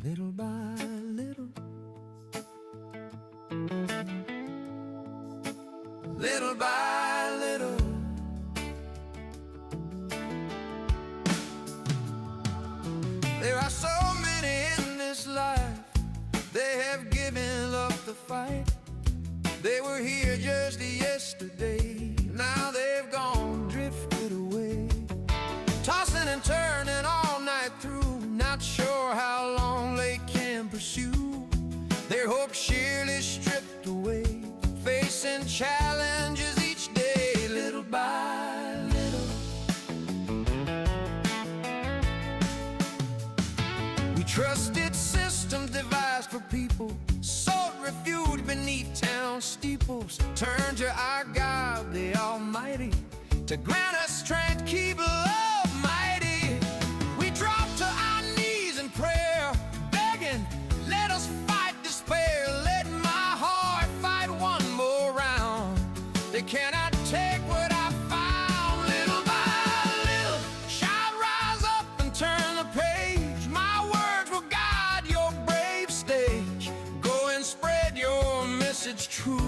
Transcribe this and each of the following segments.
little by little, little by little. There are so many in this life, they have given up the fight. They were here just yesterday, now they've gone, drifted away. Tossing and turning all night through, not sure how long they can pursue. Their hope sheerly stripped away, facing challenges each day, little by little. We trusted systems devised for people, sought refuge beneath town steeples, turn to our God the Almighty to grant us strength, keep love mighty. We drop to our knees in prayer, begging, let us fight despair. Let my heart fight one more round. They cannot take what I found. Little by little, child, rise up and turn the page. My words will guide your brave stage. Go and spread your message true.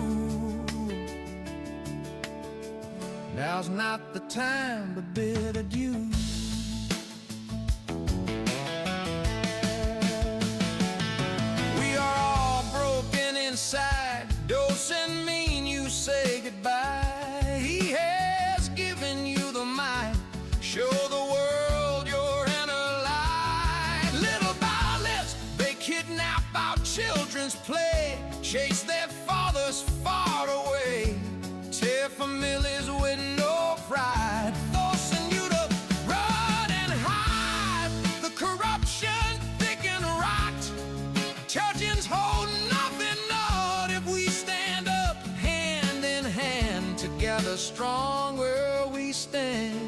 Now's not the time to bid adieu. We are all broken inside, doesn't mean you say goodbye. He has given you the mind, show the world your inner light. Little by little, they kidnap our children's play, chase their fathers far away, tear families with no pride, forcing you to run and hide. The corruption thick and rot, churches hold nothing not. If we stand up hand in hand, together strong where we stand.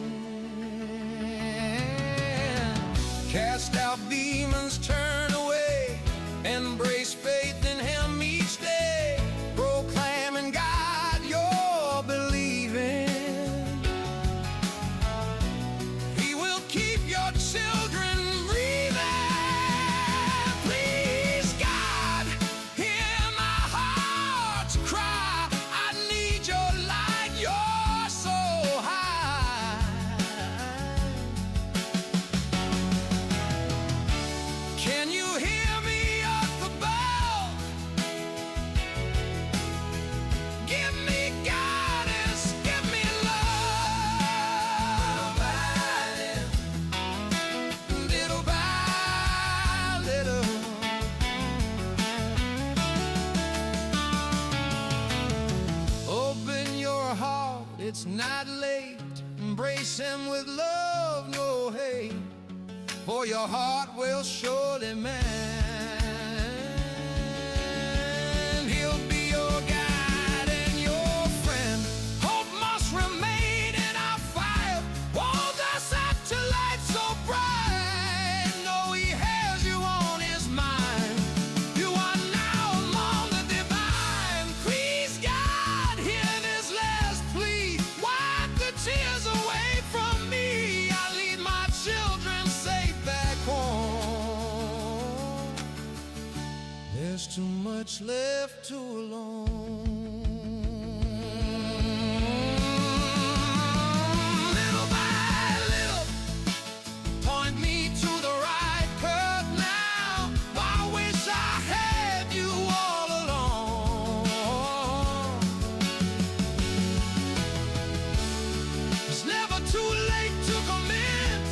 Cast out demons, turn away, embrace faith in Him each day, proclaiming God you're believing. He will keep your children breathing. Please God, hear my heart's cry. I need your light, you're so high. Can you hear me up above? Give me guidance, give me love. Little by little. Open your heart, it's not late. Embrace Him with love, no hate, for your heart will surely mend. He'll be your guide and your friend. Hope must remain in our fire, hold us up to light so bright. Know He has you on His mind, you are now among the divine. Please God, hear this last plea, wipe the tears away from me. I lead my children safe back home. There's too much left to alone. Little by little, point me to the right path now. I wish I had you all along. It's never too late to commit,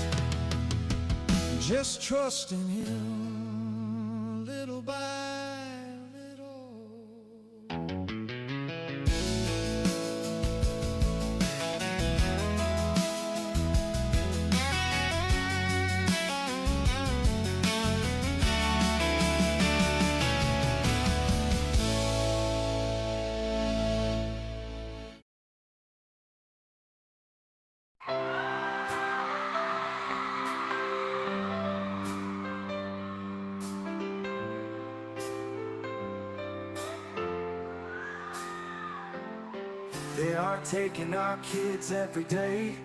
just trust in Him, little by little. They are taking our kids every day,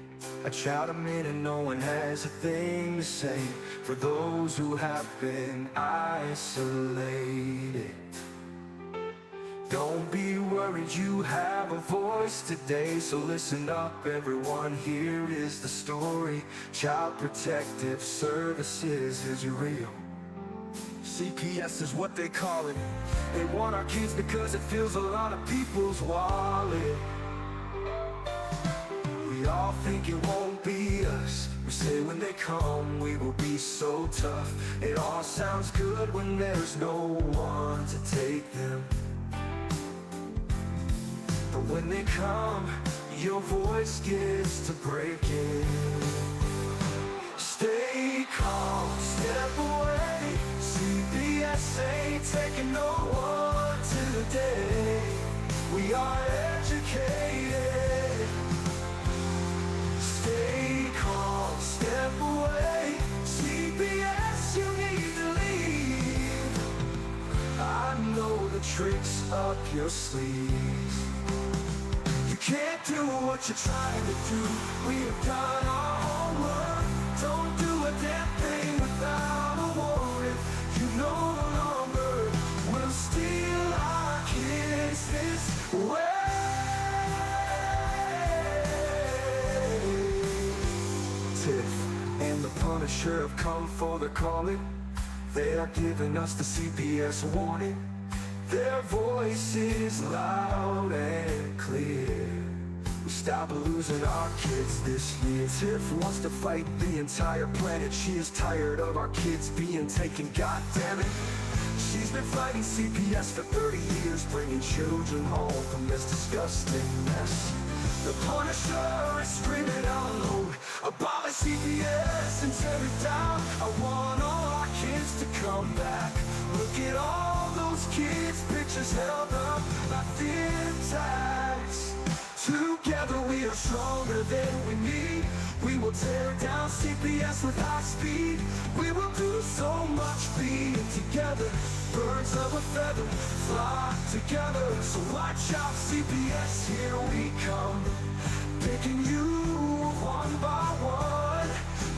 I shout 'em in and no one has a thing to say for those who have been isolated. Don't be worried, you have a voice today. So listen up everyone, here is the story. Child Protective Services is real. CPS is what they call it. They want our kids because it fills a lot of people's wallet. We all think it won't be us. We say when they come we will be so tough. It all sounds good when there's no one to take them. But when they come, your voice gets to breaking. Stay calm, step away. CPS ain't taking no one today. We are educated. Stay calm, step away. CPS, you need to leave. I know the tricks up your sleeve. You can't do what you're trying to do. We've done our homework. Don't do a damn thing without a warrant. You no longer will steal our kids this way. Tiff and the Punisher have come for the calling. They are giving us the CPS warning. Their voice is loud and clear. We stop losing our kids this year. Tiff wants to fight the entire planet. She is tired of our kids being taken, god damn it. She's been fighting CPS for 30 years, bringing children home from this disgusting mess. The Punisher is screaming out loud, abolish CPS and tear it down. I want all our kids to come back. Look at all those kids' pictures held up like thin tags. Together we are stronger than we need. We will tear down CPS with high speed. We will do so much being together. Birds of a feather flock together. So watch out CPS, here we come. Picking you one by one.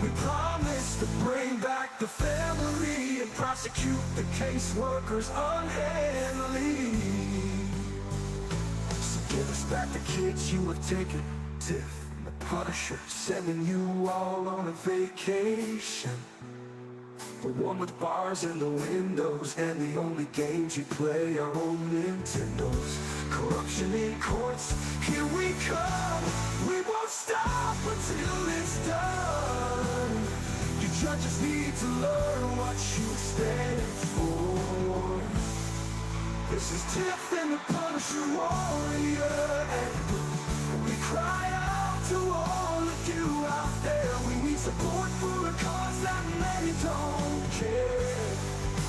We promise to bring back the family and prosecute the caseworkers unhandily. So give us back the kids you have taken. Tiff and the Punisher sending you all on a vacation. The one with bars in the windows and the only games you play are on Nintendos. Corruption in courts, here we come. We won't stop until it's done. You judges need to learn what you stand for. This is Tiff and the Punisher warrior, and we cry out to all of you out there. We need support for a cause that many don't care.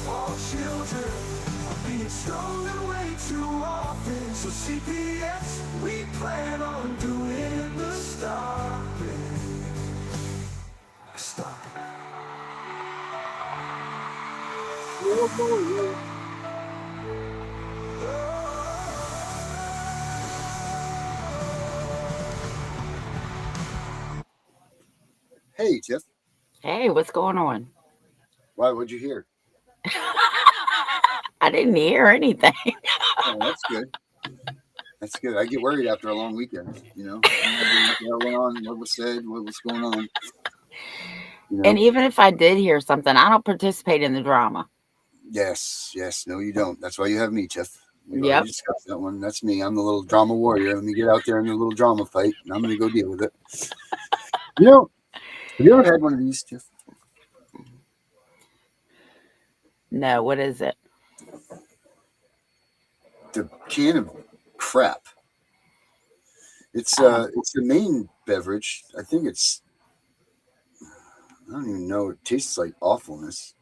All children are being stolen way too often. So CPS, we plan on doing the stopping. Stop. Hey, Tiff. Hey, what's going on? Why? What'd you hear? I didn't hear anything. Oh, that's good. That's good. I get worried after a long weekend. You know, I'm wondering what the hell went on, what was said, what was going on. You know? And even if I did hear something, I don't participate in the drama. Yes. No, you don't. That's why you have me, Tiff. We've Yep. already discussed that one. That's me. I'm the little drama warrior. Let me get out there in the little drama fight, and I'm going to go deal with it. You know, have you ever had one of these, Tiff? No, what is it? The can of crap. It's the main beverage. I think it's. I don't even know. It tastes like awfulness.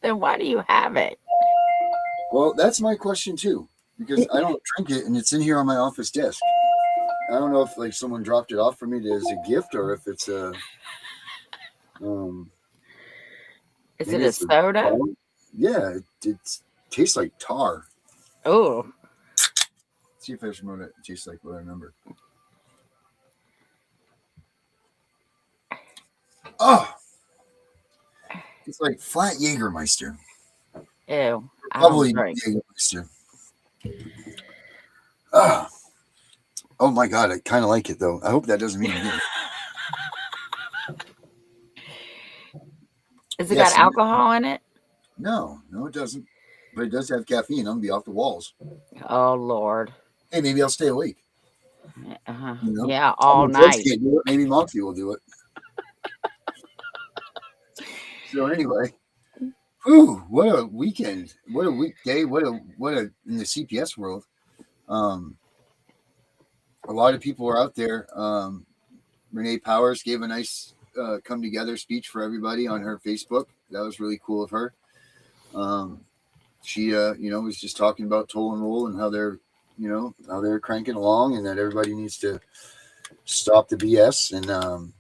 Then why do you have it? Well, that's my question too, because I don't drink it, and it's in here on my office desk. I don't know if like someone dropped it off for me as a gift, or if it's a. Is it a soda? Yeah, it tastes like tar. Oh, See if I remember it tastes like what I remember. Oh, it's like flat Jägermeister. Ew. I don't Probably drink. Jägermeister. Ah, oh my God, I kind of like it though. I hope that doesn't mean I'm getting. Has it got Yes, alcohol in it? no, it doesn't. But it does have caffeine. I'm gonna be off the walls. Oh Lord. Hey, maybe I'll stay awake. You know, Yeah, I all mean, George night. can't do it. Maybe Moxie will do it. So anyway, whew, what a weekend! What a weekday! What a in the CPS world. Um, a lot of people were out there. Renee Powers gave a nice come together speech for everybody on her Facebook. That was really cool of her. She, was just talking about toll and roll and how they're cranking along and that everybody needs to stop the BS. And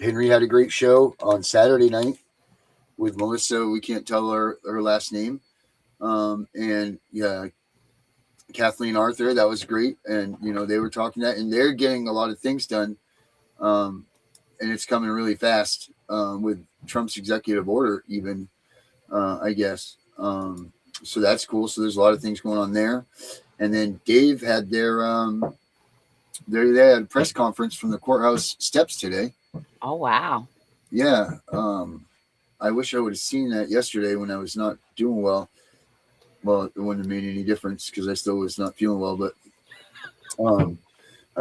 Henry had a great show on Saturday night with Melissa. We can't tell her last name. And yeah, Kathleen Arthur, that was great. And, they were talking that and they're getting a lot of things done. And it's coming really fast with Trump's executive order, even, I guess. So that's cool. So there's a lot of things going on there. And then Dave had they had a press conference from the courthouse steps today. Oh wow. Yeah. I wish I would have seen that yesterday when I was not doing well. Well, it wouldn't have made any difference because I still was not feeling well, but I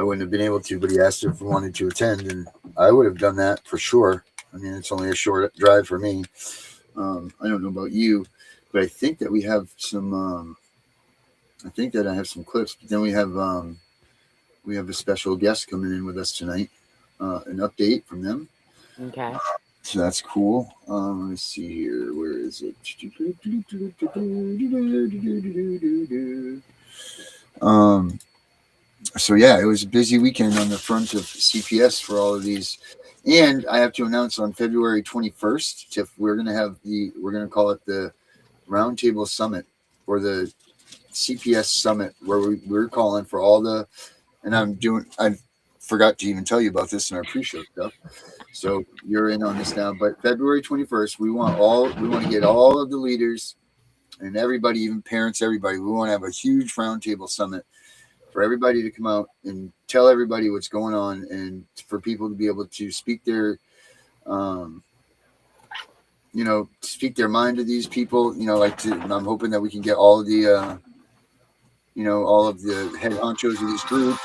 wouldn't have been able to. But he asked if I wanted to attend, and I would have done that for sure. I mean, it's only a short drive for me. I don't know about you, but I think that we have some. I think that I have some clips, but then we have a special guest coming in with us tonight. An update from them. Okay. So that's cool. Let's see here. Where is it? So yeah, it was a busy weekend on the front of CPS for all of these. And I have to announce on February 21st, Tiff, we're going to call it the Roundtable Summit or the CPS Summit, where we're calling for all the, and I forgot to even tell you about this in our pre-show stuff. So you're in on this now, but February 21st, we want to get all of the leaders and everybody, even parents, everybody. We want to have a huge roundtable summit for everybody to come out and tell everybody what's going on, and for people to be able to speak their, speak their mind to these people. I'm hoping that we can get all of the, all of the head honchos of these groups.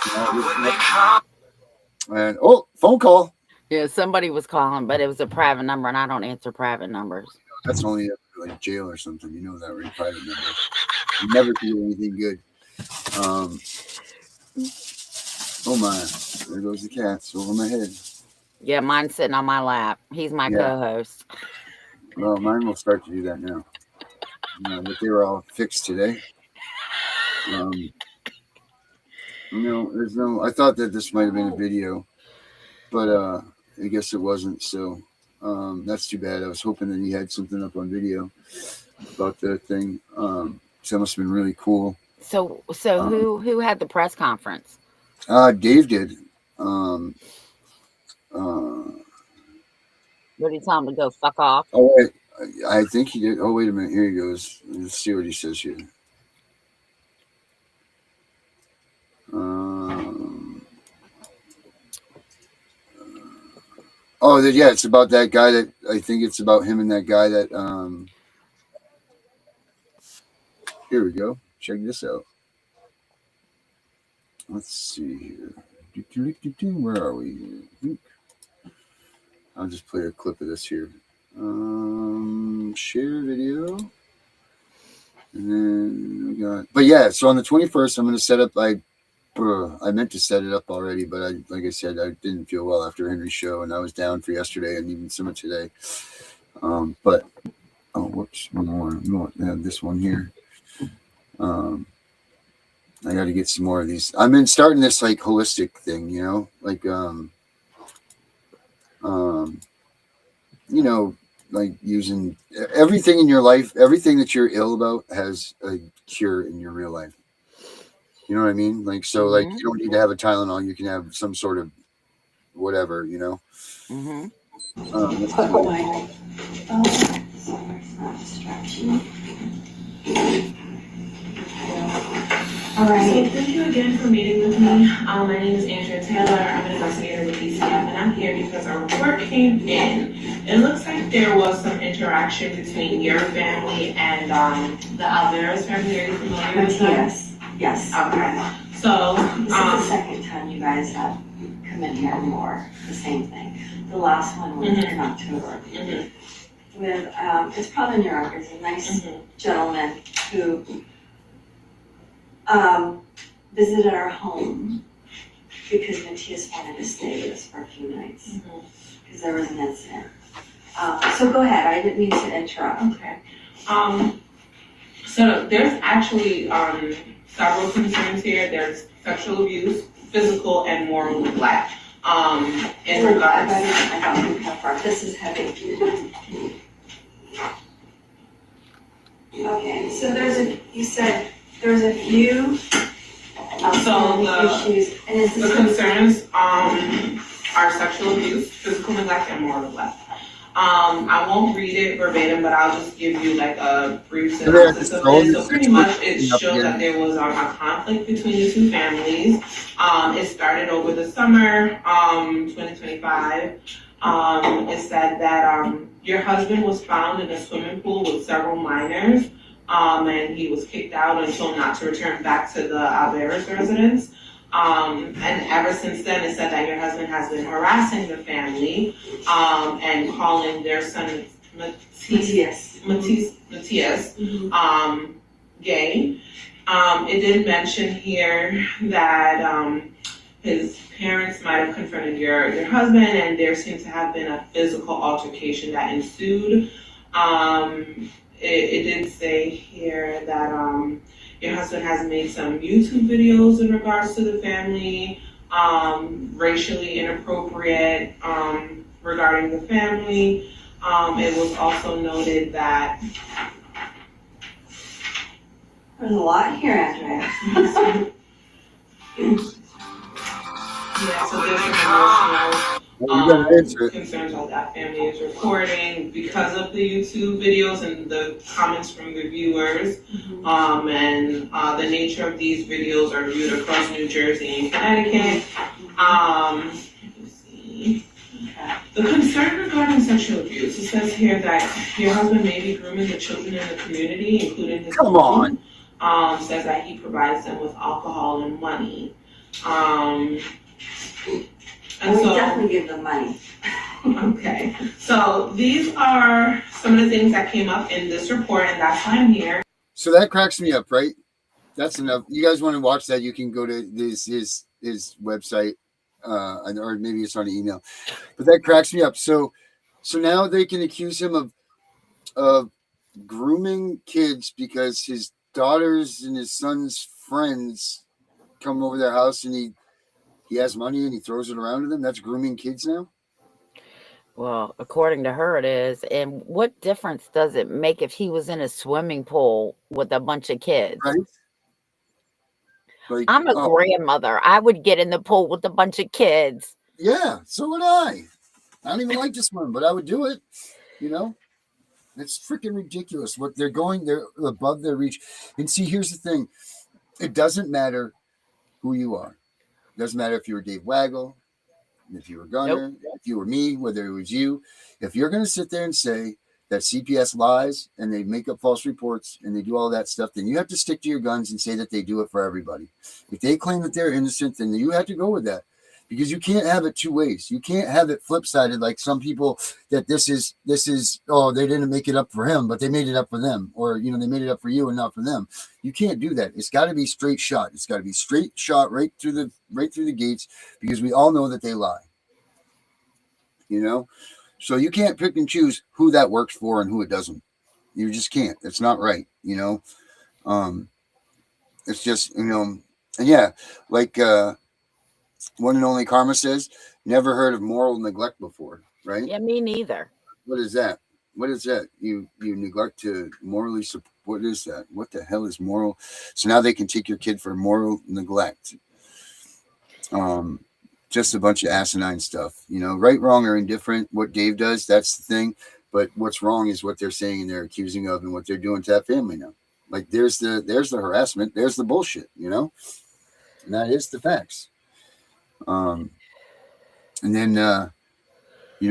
And phone call. Yeah, somebody was calling, but it was a private number, and I don't answer private numbers. That's only like jail or something. You know that, right? Private number. You never do anything good. Oh my! There goes the cats over my head. Yeah, mine's sitting on my lap. He's my co-host. Well, mine will start to do that now. But they were all fixed today. There's no. I thought that this might have been a video, but I guess it wasn't. So that's too bad. I was hoping that he had something up on video about the thing. So that must have been really cool. So who had the press conference? Dave did. What did he tell him to go fuck off? Oh wait, I think he did. Oh wait a minute. Here he goes. Let's see what he says here. It's about that guy that I think it's about him and that guy that. Here we go. Check this out. Let's see here. Where are we here? I'll just play a clip of this here. Share video. And then we got. But yeah, so on the 21st, I'm going to set up. I meant to set it up already, but like I said, I didn't feel well after Henry's show, and I was down for yesterday and even some of today. But whoops, one more. I have this one here. I got to get some more of these. I've been starting this like holistic thing, like like using everything in your life, everything that you're ill about has a cure in your real life. You know what I mean? Like, so like you don't need to have a Tylenol. You can have some sort of whatever, Mm-hmm. Let's Put see. my phone somewhere it's not distraction. All So right. thank you again for meeting with me. My name is Andrea Taylor. I'm an investigator with DCF, and I'm here because a report came in. It looks like there was some interaction between your family and the Alvarez family. Are you familiar with them? Yes, yes. Okay. So, This is the second time you guys have come in here for the same thing. The last one was in October. With, it's probably New York, there's a nice gentleman who visited our home because Matthias wanted to stay with us for a few nights because there was an incident. So go ahead, I didn't mean to interrupt. Okay. So there's actually several concerns here. There's sexual abuse, physical, and moral neglect. In regards. I got you pepper. This is heavy. Okay, so you said there's a few issues, and is The this concerns are sexual abuse, physical neglect, and moral neglect. I won't read it verbatim, but I'll just give you like a brief synopsis of it. So pretty much it showed that there was a conflict between the two families. It started over the summer, 2025. It said that your husband was found in a swimming pool with several minors, and he was kicked out and told not to return back to the Alvarez residence. And ever since then, it said that your husband has been harassing the family and calling their son Matthias gay. It did mention here that his parents might have confronted your husband, and there seemed to have been a physical altercation that ensued. It did say here that your husband has made some YouTube videos in regards to the family, racially inappropriate regarding the family. It was also noted that there's a lot here, Andrea. so there's some emotional concerns that that family is reporting because of the YouTube videos and the comments from the viewers. And the nature of these videos are viewed across New Jersey and Connecticut. Let's see. The concern regarding sexual abuse, it says here that your husband may be grooming the children in the community, including his own. Says that he provides them with alcohol and money. And we so, definitely give them money. Okay, so these are some of the things that came up in this report, and that's why I'm here. So that cracks me up, right? That's enough. You guys want to watch that? You can go to his website, or maybe it's on an email. But that cracks me up. So now they can accuse him of grooming kids because his daughters and his son's friends come over their house and he has money and he throws it around to them. That's grooming kids now? Well, according to her, it is. And what difference does it make if he was in a swimming pool with a bunch of kids? Right? Like, I'm a grandmother. I would get in the pool with a bunch of kids. Yeah, so would I. I don't even like to swim, but I would do it. You know? It's freaking ridiculous. What they're above their reach. And see, here's the thing. It doesn't matter who you are. It doesn't matter if you were Dave Waggle, if you were Gunner, if you were me, whether it was you. If you're going to sit there and say that CPS lies and they make up false reports and they do all that stuff, then you have to stick to your guns and say that they do it for everybody. If they claim that they're innocent, then you have to go with that. Because you can't have it two ways. You can't have it flip-sided like some people that this is, they didn't make it up for him, but they made it up for them. Or, they made it up for you and not for them. You can't do that. It's got to be straight shot. It's got to be straight shot right through the gates, because we all know that they lie. So you can't pick and choose who that works for and who it doesn't. You just can't. It's not right. It's just, and yeah, like, one and only Karma says, never heard of moral neglect before, right? Yeah, me neither. What is that? What is that? You neglect to morally support. What is that? What the hell is moral? So now they can take your kid for moral neglect. just a bunch of asinine stuff. Right, wrong, or indifferent. What Dave does, that's the thing. But what's wrong is what they're saying and they're accusing of, and what they're doing to that family now. Like there's the harassment, there's the bullshit, and that is the facts. And then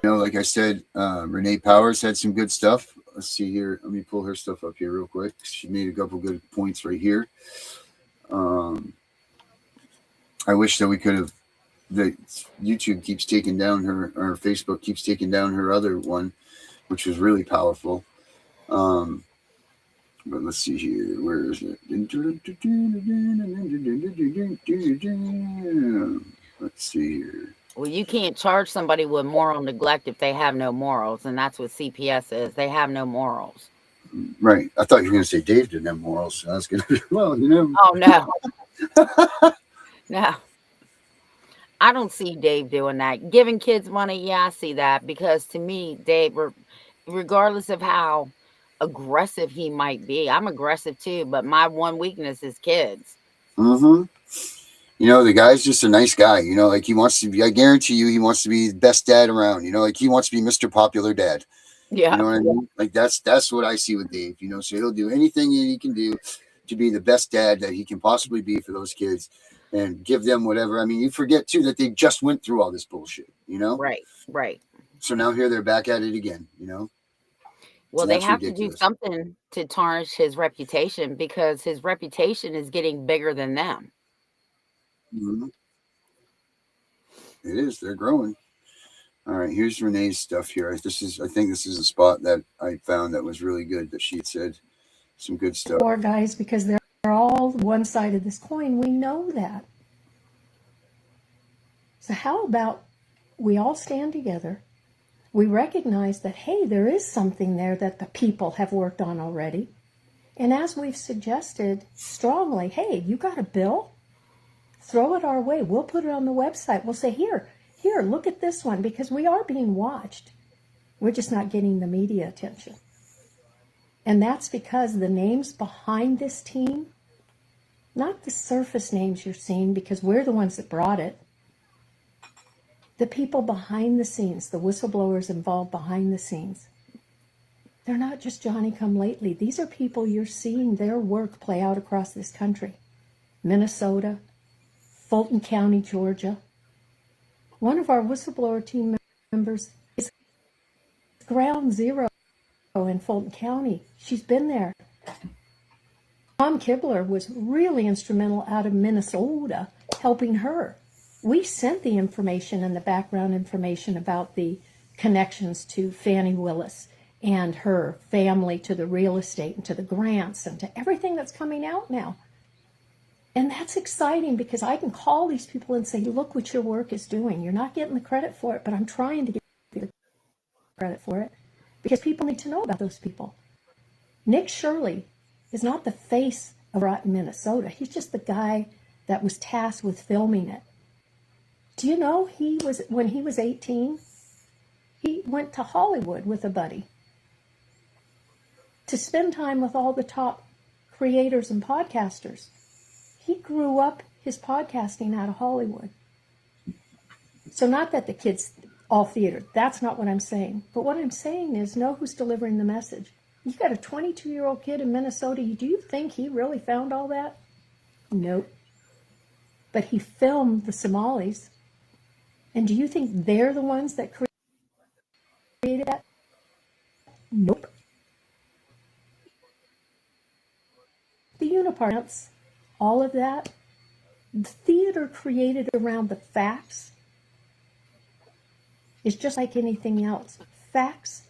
like I said, Renee Powers had some good stuff. Let's see here. Let me pull her stuff up here real quick. She made a couple good points right here. I wish that we could have. The YouTube keeps taking down her, or Facebook keeps taking down her other one, which was really powerful. But let's see here. Where is it? Let's see here. Well, you can't charge somebody with moral neglect if they have no morals, and that's what CPS is. They have no morals. Right. I thought you were going to say Dave didn't have morals. So I was going to, Oh, no. No. I don't see Dave doing that. Giving kids money, yeah, I see that. Because to me, Dave, regardless of how aggressive he might be, I'm aggressive too, but my one weakness is kids. Mm-hmm. The guy's just a nice guy. Like he wants to be, I guarantee you, he wants to be the best dad around. Like he wants to be Mr. Popular Dad. Yeah. You know what I mean? Like that's what I see with Dave. So he'll do anything he can do to be the best dad that he can possibly be for those kids and give them whatever. I mean, you forget too that they just went through all this bullshit, Right. So now here they're back at it again, Well, they have ridiculous. to do something to tarnish his reputation, because his reputation is getting bigger than them. Mm-hmm. It is. They're growing. All right, here's Renee's stuff here. I think this is a spot that I found that was really good, that she said some good stuff. Poor guys, because they're all one side of this coin. We know that. So how about we all stand together? We recognize that, hey, there is something there that the people have worked on already. And as we've suggested strongly, hey, you got a bill? Throw it our way. We'll put it on the website. We'll say, here, look at this one, because we are being watched. We're just not getting the media attention. And that's because the names behind this team, not the surface names you're seeing, because we're the ones that brought it. The people behind the scenes, the whistleblowers involved behind the scenes, they're not just Johnny-come-lately. These are people you're seeing their work play out across this country. Minnesota, Fulton County, Georgia. One of our whistleblower team members is ground zero in Fulton County. She's been there. Tom Kibler was really instrumental out of Minnesota helping her. We sent the information and the background information about the connections to Fannie Willis and her family, to the real estate and to the grants and to everything that's coming out now. And that's exciting, because I can call these people and say, look what your work is doing. You're not getting the credit for it, but I'm trying to get the credit for it, because people need to know about those people. Nick Shirley is not the face of Rotten Minnesota. He's just the guy that was tasked with filming it. Do you know when he was 18, he went to Hollywood with a buddy to spend time with all the top creators and podcasters. He grew up his podcasting out of Hollywood. So not that the kids all theater. That's not what I'm saying. But what I'm saying is, know who's delivering the message. You got a 22-year-old kid in Minnesota. Do you think he really found all that? Nope. But he filmed the Somalis. And do you think they're the ones that created that? Nope. The uniparts, all of that, the theater created around the facts is just like anything else. Facts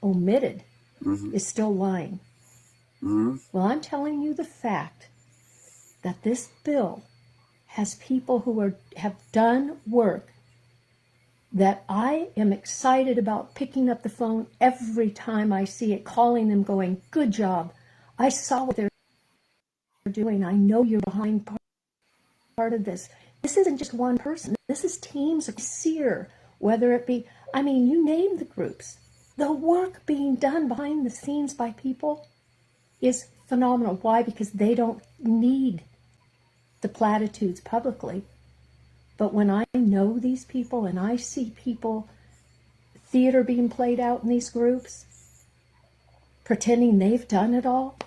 omitted is still lying. Well, I'm telling you the fact that this bill has people who have done work that I am excited about picking up the phone every time I see it, calling them, going, good job. I saw what they're doing. I know you're behind part of this. This isn't just one person. This is teams of SEER, whether it be, you name the groups. The work being done behind the scenes by people is phenomenal. Why? Because they don't need the platitudes publicly. But when I know these people and I see people, theater being played out in these groups, pretending they've done it all,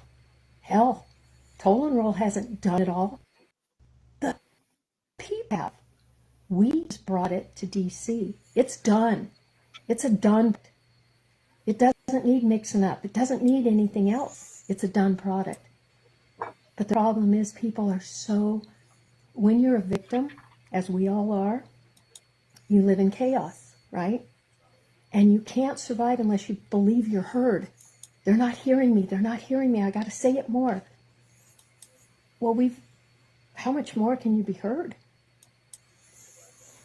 hell, Toll and Roll hasn't done it all. The people have. We just brought it to DC. It's done. It's a done. It doesn't need mixing up. It doesn't need anything else. It's a done product. But the problem is people are so, when you're a victim, as we all are, you live in chaos, right? And you can't survive unless you believe you're heard. They're not hearing me. They're not hearing me. I got to say it more. Well, how much more can you be heard?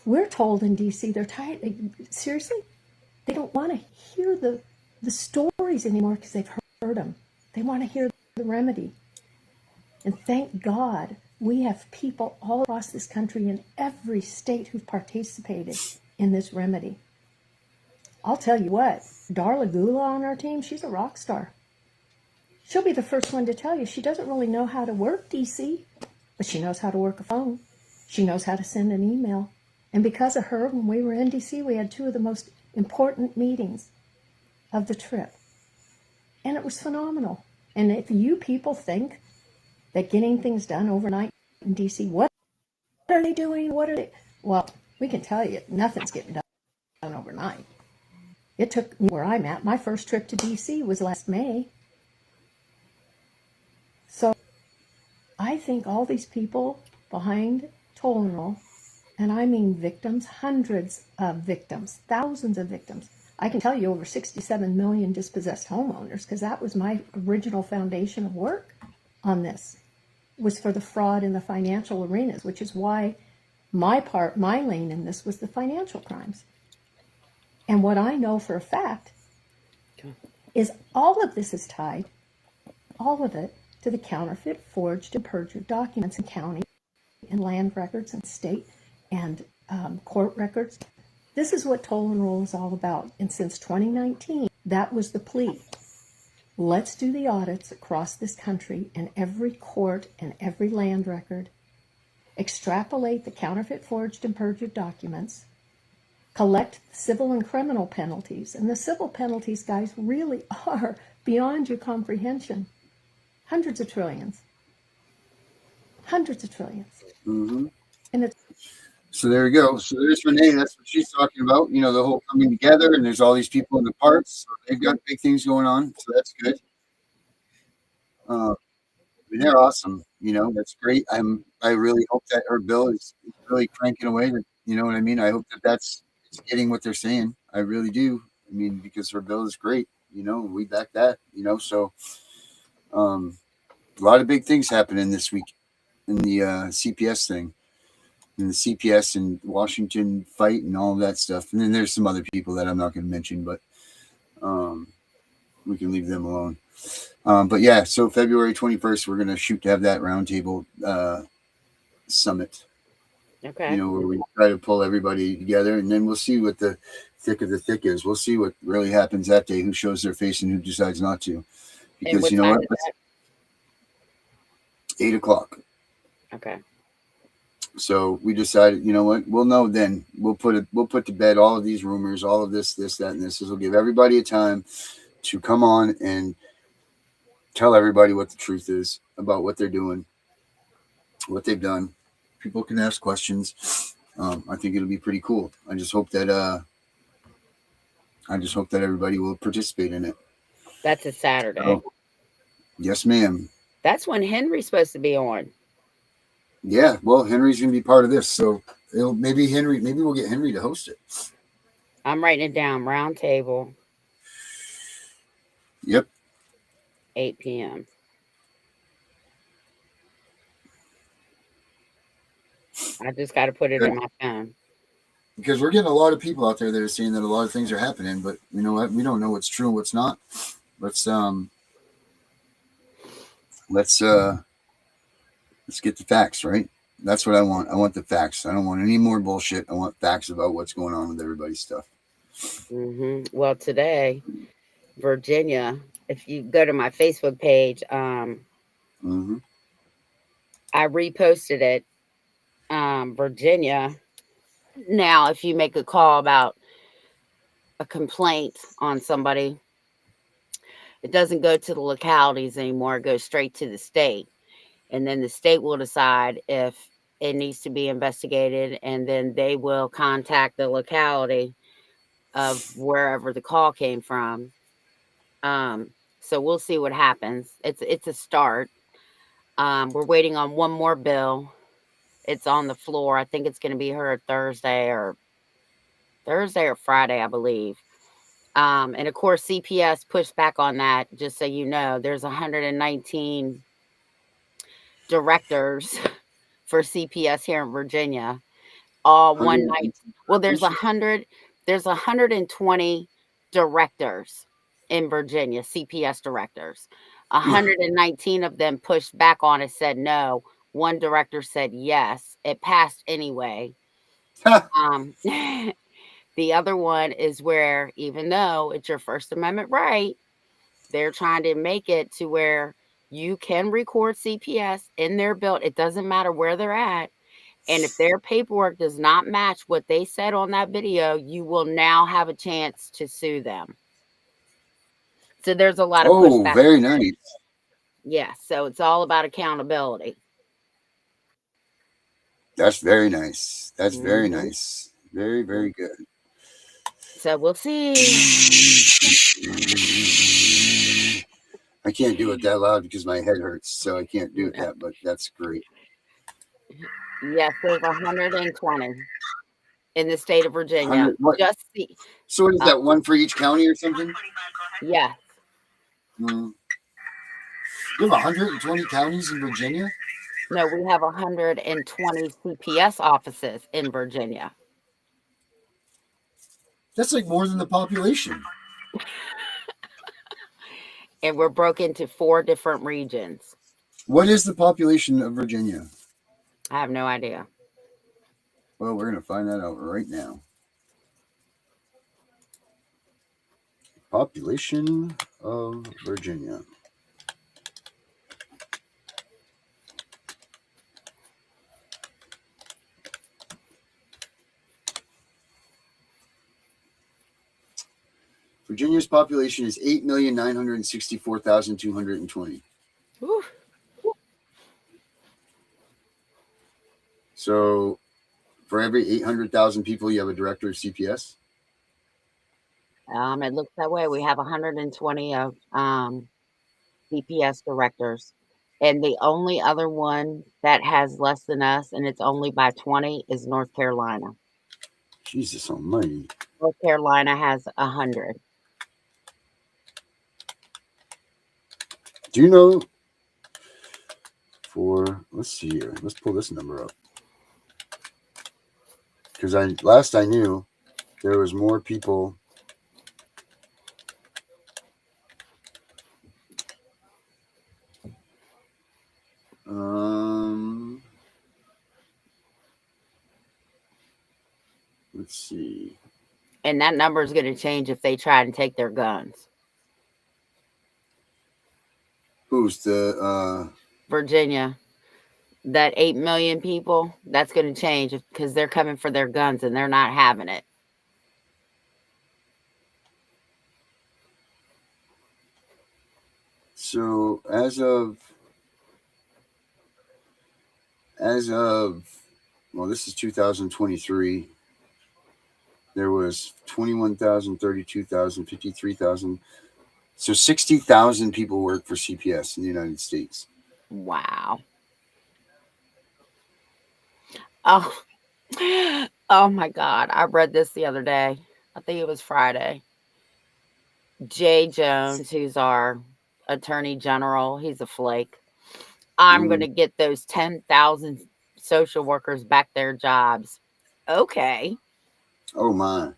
We're told in DC they're tired. Seriously, they don't want to hear the stories anymore because they've heard them. They want to hear the remedy. And thank God we have people all across this country in every state who've participated in this remedy. I'll tell you what, Darla Gula on our team, she's a rock star. She'll be the first one to tell you she doesn't really know how to work DC, but she knows how to work a phone. She knows how to send an email. And because of her, when we were in DC, we had 2 of the most important meetings of the trip. And it was phenomenal. And if you people think that getting things done overnight in DC, what are they doing? Well, we can tell you, nothing's getting done overnight. It took me where I'm at. My first trip to DC was last May. So I think all these people behind Toll and Roll, and I mean victims, hundreds of victims, thousands of victims. I can tell you over 67 million dispossessed homeowners, because that was my original foundation of work on this, was for the fraud in the financial arenas, which is why my lane in this was the financial crimes. And what I know for a fact is all of this is tied, all of it, to the counterfeit, forged, and perjured documents in county and land records and state and court records. This is what Toll and Roll is all about. And since 2019, that was the plea. Let's do the audits across this country in every court and every land record, extrapolate the counterfeit, forged, and perjured documents, collect civil and criminal penalties. And the civil penalties, guys, really are beyond your comprehension. Hundreds of trillions. Hundreds of trillions. Mm-hmm. And it's So there you go. So there's Renee. That's what she's talking about. You know, the whole coming together, and there's all these people in the parts. So they've got big things going on. So that's good. I mean, they're awesome. You know, that's great. I really hope that her bill is really cranking away. You know what I mean? I hope that's getting what they're saying. I really do. I mean, because her bill is great. You know, we back that. You know, so a lot of big things happening this week in the CPS thing. And the CPS and Washington fight and all of that stuff. And then there's some other people that I'm not going to mention, but we can leave them alone. But yeah, so February 21st, we're going to shoot to have that roundtable summit. Okay. You know, where we try to pull everybody together, and then we'll see what the thick of the thick is. We'll see what really happens that day, who shows their face and who decides not to. Because you know what? 8 o'clock. Okay. So we decided, you know what, we'll know then. We'll put to bed all of these rumors, all of this, that, and this. This will give everybody a time to come on and tell everybody what the truth is about what they're doing, what they've done. People can ask questions. I think it'll be pretty cool. I just hope that everybody will participate in it. That's a Saturday. So, yes, ma'am. That's when Henry's supposed to be on. Yeah, well, Henry's gonna be part of this, so maybe we'll get Henry to host it. I'm writing it down. Round table. Yep. 8 p.m. I just got to put it in my phone. Because we're getting a lot of people out there that are saying that a lot of things are happening, but you know what? We don't know what's true and what's not. Let's get the facts, right? That's what I want. I want the facts. I don't want any more bullshit. I want facts about what's going on with everybody's stuff. Mm-hmm. Well, today, Virginia, if you go to my Facebook page, I reposted it. Virginia Now, if you make a call about a complaint on somebody, it doesn't go to the localities anymore. It goes straight to the state. And then the state will decide if it needs to be investigated. And then they will contact the locality of wherever the call came from. So we'll see what happens. It's a start. We're waiting on one more bill. It's on the floor. I think it's going to be heard Thursday or Friday, I believe. And of course, CPS pushed back on that. Just so you know, there's 119 directors for CPS here in Virginia. All one night. Well, there's 120 directors in Virginia, CPS directors. 119 of them pushed back on it, said no. One director said yes. It passed anyway. The other one is where, even though it's your First Amendment right, they're trying to make it to where you can record CPS in their build. It doesn't matter where they're at. And if their paperwork does not match what they said on that video, you will now have a chance to sue them. So there's a lot of pushback. Oh, very nice. Yeah, so it's all about accountability. That's very nice. That's very nice. Very, very good. So we'll see. I can't do it that loud because my head hurts, so I can't do it that, but that's great. Yes, there's 120 in the state of Virginia. Just see. So what is that, one for each county or something? Yes. You have 120 counties in Virginia? No, we have 120 CPS offices in Virginia. That's like more than the population. And we're broke into 4 different regions. What is the population of Virginia? I have no idea. Well, we're going to find that out right now. Population of Virginia. Virginia's population is 8,964,220. So for every 800,000 people, you have a director of CPS? It looks that way. We have 120 of CPS directors. And the only other one that has less than us, and it's only by 20, is North Carolina. Jesus almighty. North Carolina has 100. Do you know let's see here. Let's pull this number up. Because last I knew, there was more people. Let's see. And that number is going to change if they try and take their guns. Who's the Virginia? That 8 million people, that's going to change because they're coming for their guns and they're not having it. So as of well, this is 2023. There was 21,000, 32,000, 53,000. So 60,000 people work for CPS in the United States. Wow. Oh my God. I read this the other day. I think it was Friday. Jay Jones, who's our attorney general, he's a flake. I'm going to get those 10,000 social workers back their jobs. Okay. Oh my.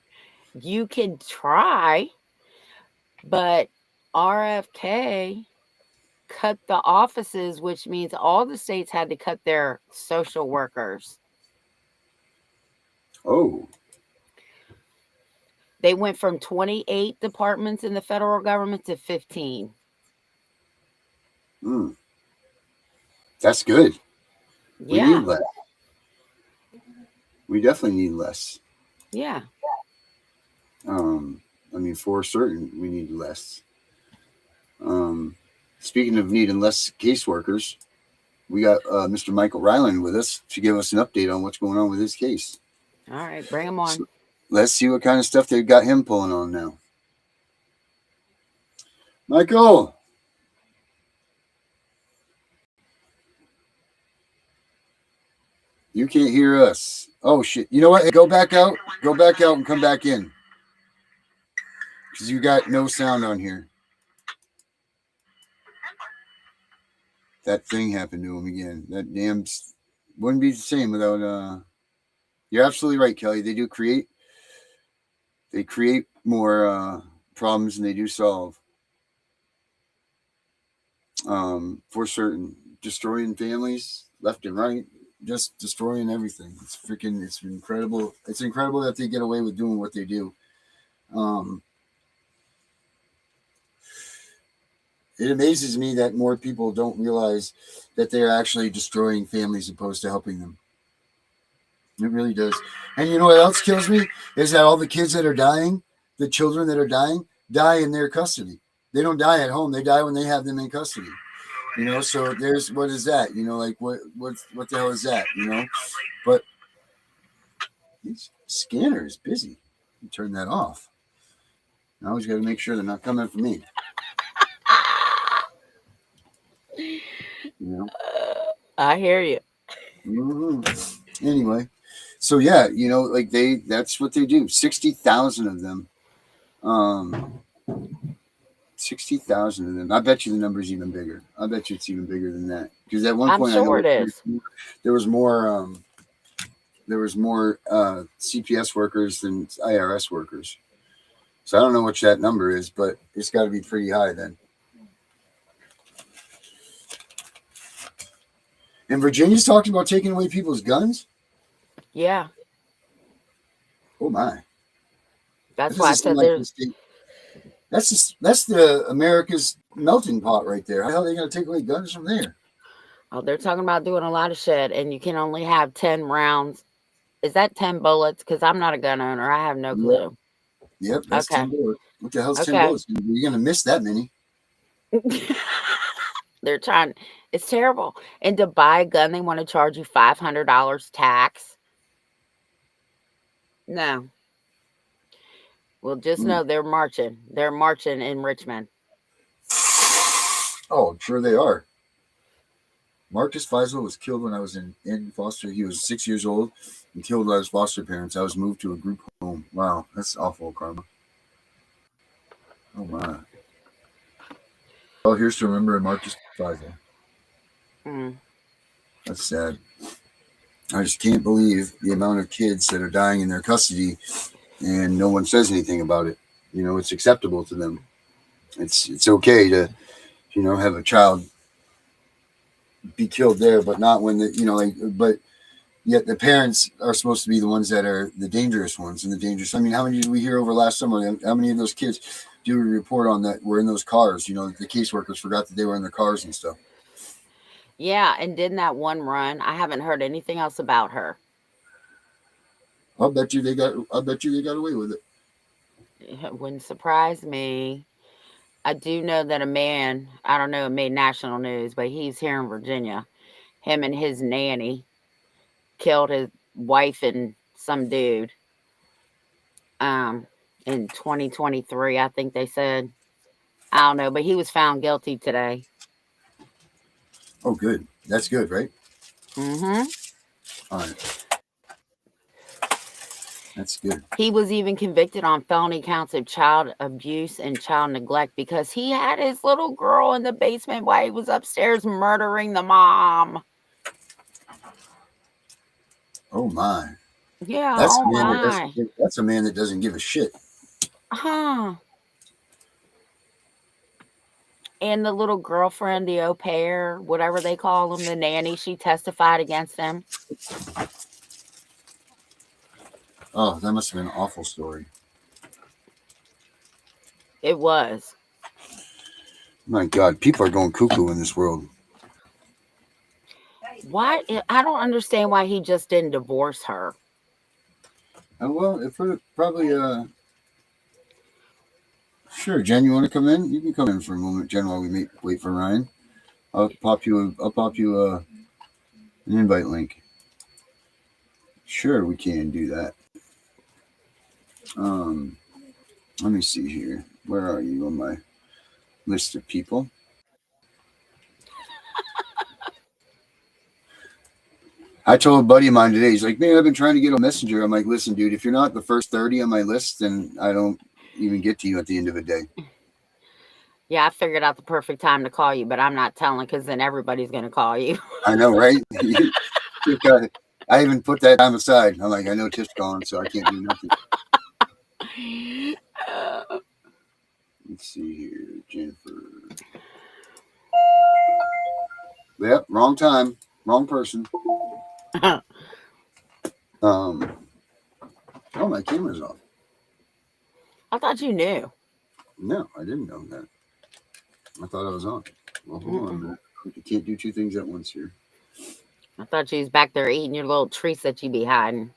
You can try, but RFK cut the offices, which means all the states had to cut their social workers. Oh. They went from 28 departments in the federal government to 15. That's good. Yeah. We definitely need less. Yeah. I mean, for certain, we need less. Speaking of needing less caseworkers, we got Mr. Michael Ryland with us to give us an update on what's going on with his case. All right, bring him on. So let's see what kind of stuff they've got him pulling on now. Michael! You can't hear us. Oh, shit. You know what? Hey, go back out. Go back out and come back in. Because you got no sound on here. That thing happened to him again. That damn wouldn't be the same without you're absolutely right, Kelly. They create more problems than they do solve. For certain. Destroying families left and right. Just destroying everything. It's incredible. It's incredible that they get away with doing what they do. It amazes me that more people don't realize that they're actually destroying families opposed to helping them. It really does. And you know what else kills me? Is that all the kids that are dying, the children that are dying, die in their custody. They don't die at home. They die when they have them in custody. You know, so there's, what is that? You know, like what the hell is that? You know, but this scanner is busy. Turn that off. Now we got to make sure they're not coming for me. You know, I hear you. Mm-hmm. Anyway, so yeah, you know, like that's what they do. 60,000 of them. 60,000 of them. I bet you the number's even bigger. I bet you it's even bigger than that. Because at one point, I'm sure I know it is. there was more. There was more CPS workers than IRS workers. So I don't know what that number is, but it's got to be pretty high then. And Virginia's talking about taking away people's guns? Yeah. Oh, my. That's why I said there's... That's the America's melting pot right there. How are they going to take away guns from there? Oh, they're talking about doing a lot of shit, and you can only have 10 rounds. Is that 10 bullets? Because I'm not a gun owner. I have no clue. Yep, that's okay. 10 bullets. What the hell's 10 bullets? You're going to miss that many. They're trying. It's terrible. And to buy a gun, they want to charge you $500 tax. No. Well, just know they're marching. They're marching in Richmond. Oh, sure they are. Marcus Faisal was killed when I was in foster. He was 6 years old and killed by his foster parents. I was moved to a group home. Wow, that's awful karma. Oh, my. Oh, here's to remember Marcus Faisal. That's sad. I just can't believe the amount of kids that are dying in their custody and no one says anything about it. You know, it's acceptable to them. It's okay to, you know, have a child be killed there, but not when the, you know, like, but yet the parents are supposed to be the ones that are the dangerous ones and the dangerous. I mean, how many did we hear over last summer? How many of those kids do we report on that were in those cars? You know, the caseworkers forgot that they were in the cars and stuff. Yeah, and didn't that one run? I haven't heard anything else about her. I bet you they got away with it. It wouldn't surprise me. I do know that a man, I don't know, it made national news, but he's here in Virginia. Him and his nanny killed his wife and some dude. In 2023, I think they said. I don't know, but he was found guilty today. Oh, good. That's good, right? Mm-hmm. All right. That's good. He was even convicted on felony counts of child abuse and child neglect because he had his little girl in the basement while he was upstairs murdering the mom. Oh, my. Yeah, that's a man that doesn't give a shit. Huh. And the little girlfriend, the au pair, whatever they call them, the nanny, she testified against him. Oh, that must have been an awful story. It was. My God, people are going cuckoo in this world. Why? I don't understand why he just didn't divorce her. Oh, well, if we're probably sure, Jen, you want to come in? You can come in for a moment, Jen, while we wait for Ryan. I'll pop you an invite link. Sure, we can do that. Let me see here. Where are you on my list of people? I told a buddy of mine today, he's like, man, I've been trying to get on Messenger. I'm like, listen, dude, if you're not the first 30 on my list, then I don't even get to you at the end of the day. Yeah, I figured out the perfect time to call you, but I'm not telling because then everybody's going to call you. I know, right? I even put that time aside. I'm like, I know Tiff's gone, so I can't do nothing. Let's see here, Jennifer. Yep, wrong time, wrong person. Oh, my camera's off. I thought you knew. No, I didn't know that. I thought I was on. Well, hold on a minute. You can't do two things at once here. I thought you was back there eating your little treats that you be hiding.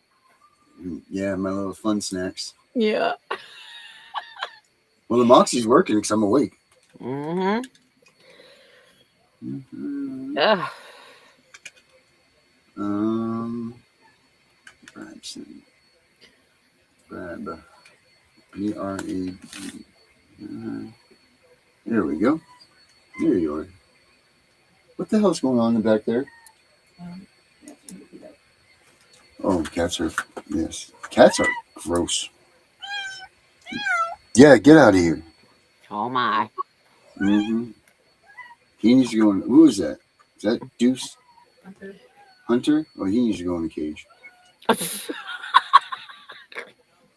Yeah, my little fun snacks. Yeah. Well, the Moxie's working because I'm awake. Mm-hmm. Ugh. Brab. B-R-A-B. There we go. There you are. What the hell's going on in the back there? Oh, cats are, yes. Cats are gross. Yeah, get out of here. Oh, my. Mm-hmm. He needs to go in. Who is that? Is that Deuce? Hunter? Oh, he needs to go in the cage.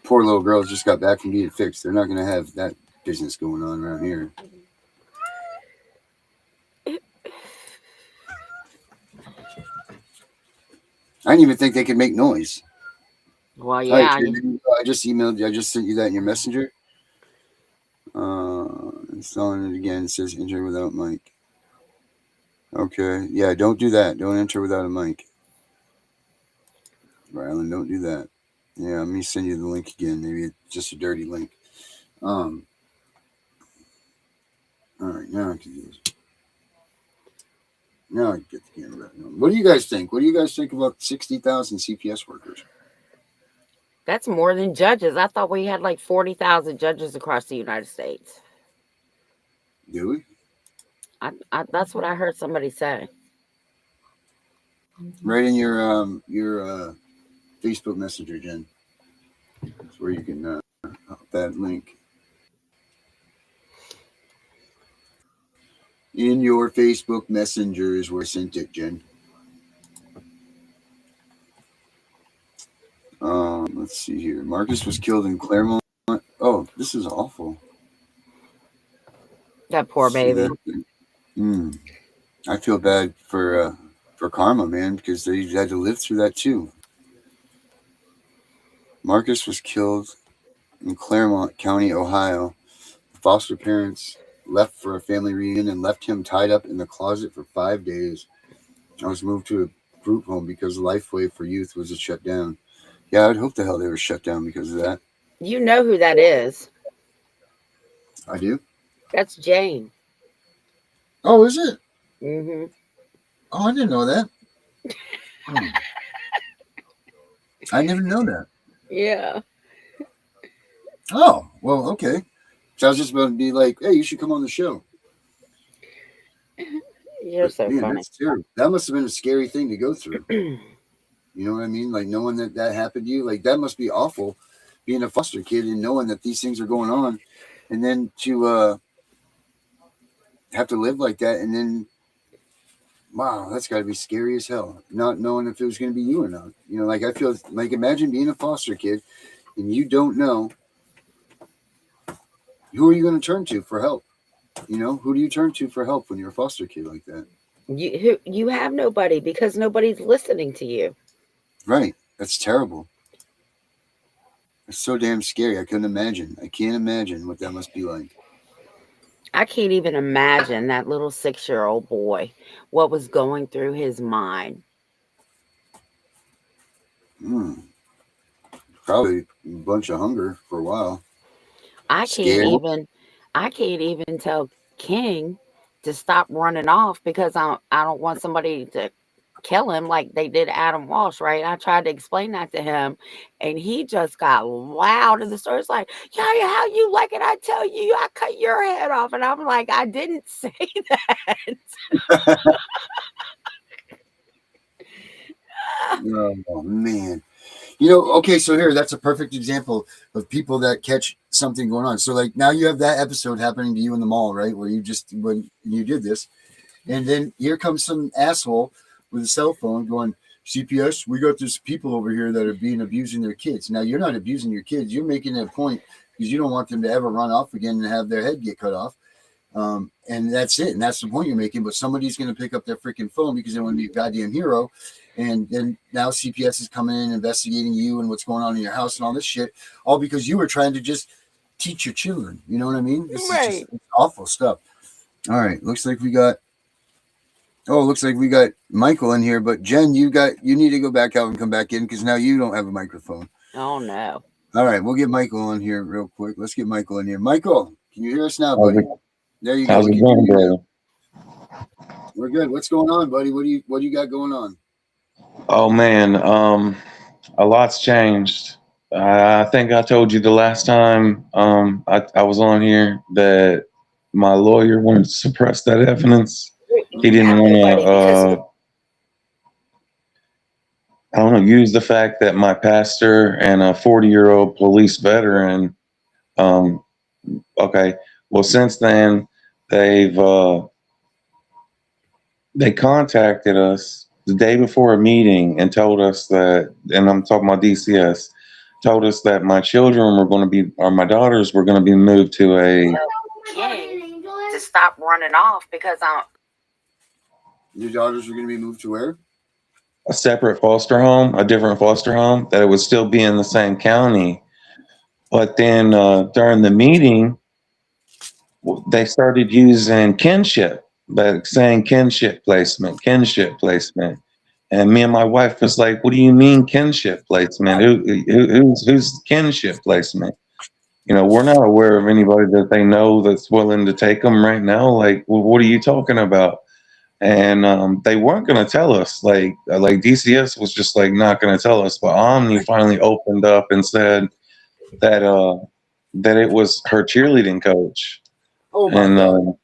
Poor little girls just got back from being fixed. They're not going to have that business going on around here. I didn't even think they could make noise. Well, yeah. Right, I just emailed you. I just sent you that in your messenger. Installing it again. It says enter without mic. Okay. Yeah, don't do that. Don't enter without a mic. Rylan, don't do that. Yeah, let me send you the link again. Maybe it's just a dirty link. All right, now I can do this. Now I can get the camera back on. What do you guys think? What do you guys think about 60,000 CPS workers? That's more than judges. I thought we had like 40,000 judges across the United States. Do we? That's what I heard somebody say. Right in your Facebook Messenger, Jen. That's where you can put that link. In your Facebook Messenger is where I sent it, Jen. Let's see here. Marcus was killed in Claremont. Oh, this is awful. That poor baby. I feel bad for Karma, man, because they had to live through that too. Marcus was killed in Claremont County, Ohio. The foster parents left for a family reunion and left him tied up in the closet for 5 days. I was moved to a group home because Lifeway for Youth was shut down. Yeah, I'd hope the hell they were shut down because of that. You know who that is. I do? That's Jane. Oh, is it? Mm-hmm. Oh, I didn't know that. I never know that. Yeah. Oh, well, okay. So I was just about to be like, hey, you should come on the show. You're so funny. That's terrible. That must have been a scary thing to go through. You know what I mean? Like knowing that happened to you, like that must be awful being a foster kid and knowing that these things are going on. And then to have to live like that. And then, wow, that's got to be scary as hell. Not knowing if it was going to be you or not. You know, like I feel like imagine being a foster kid and you don't know who are you going to turn to for help? You know, who do you turn to for help when you're a foster kid like that? You have nobody because nobody's listening to you. Right. That's terrible. It's so damn scary. I couldn't imagine. I can't imagine what that must be like. I can't even imagine that little 6-year-old boy, what was going through his mind. Probably a bunch of hunger for a while. I can't Scared. even I can't even tell King to stop running off because I don't want somebody to kill him like they did Adam Walsh, right? I tried to explain that to him and he just got loud in the story. It's like, yeah, how you like it? I tell you, I cut your head off. And I'm like, I didn't say that. Oh man. You know, okay, so here, that's a perfect example of people that catch something going on. So, like, now you have that episode happening to you in the mall, right? Where when you did this, and then here comes some asshole with a cell phone going, CPS, we got this people over here that are abusing their kids. Now, you're not abusing your kids. You're making it a point because you don't want them to ever run off again and have their head get cut off. And that's it. And that's the point you're making. But somebody's going to pick up their freaking phone because they want to be a goddamn hero. And then now CPS is coming in, investigating you and what's going on in your house and all this shit, all because you were trying to just teach your children. You know what I mean? This is just awful stuff. All right. Looks like we got Michael in here, but Jen, you need to go back out and come back in because now you don't have a microphone. Oh no. All right, we'll get Michael on here real quick. Let's get Michael in here. Michael, can you hear us now, buddy? There you go. How's it going, brother? We're good. What's going on, buddy? What do you got going on? Oh man, a lot's changed. I think I told you the last time I was on here that my lawyer wanted to suppress that evidence. He didn't want to, I don't know, use the fact that my pastor and a 40-year-old police veteran. Okay, well, since then they contacted us the day before a meeting and told us that, and I'm talking about DCS, told us that my children were going to be, or my daughters were going to be moved to to stop running off because Your daughters were going to be moved to where? a separate foster home, a different foster home, that it would still be in the same county. But then during the meeting, they started using kinship, but saying kinship placement. And me and my wife was like, what do you mean kinship placement? Who's kinship placement? You know, we're not aware of anybody that they know that's willing to take them right now. Like, well, what are you talking about? And they weren't going to tell us. Like DCS was just like not going to tell us. But Omni finally opened up and said that it was her cheerleading coach. Oh my God.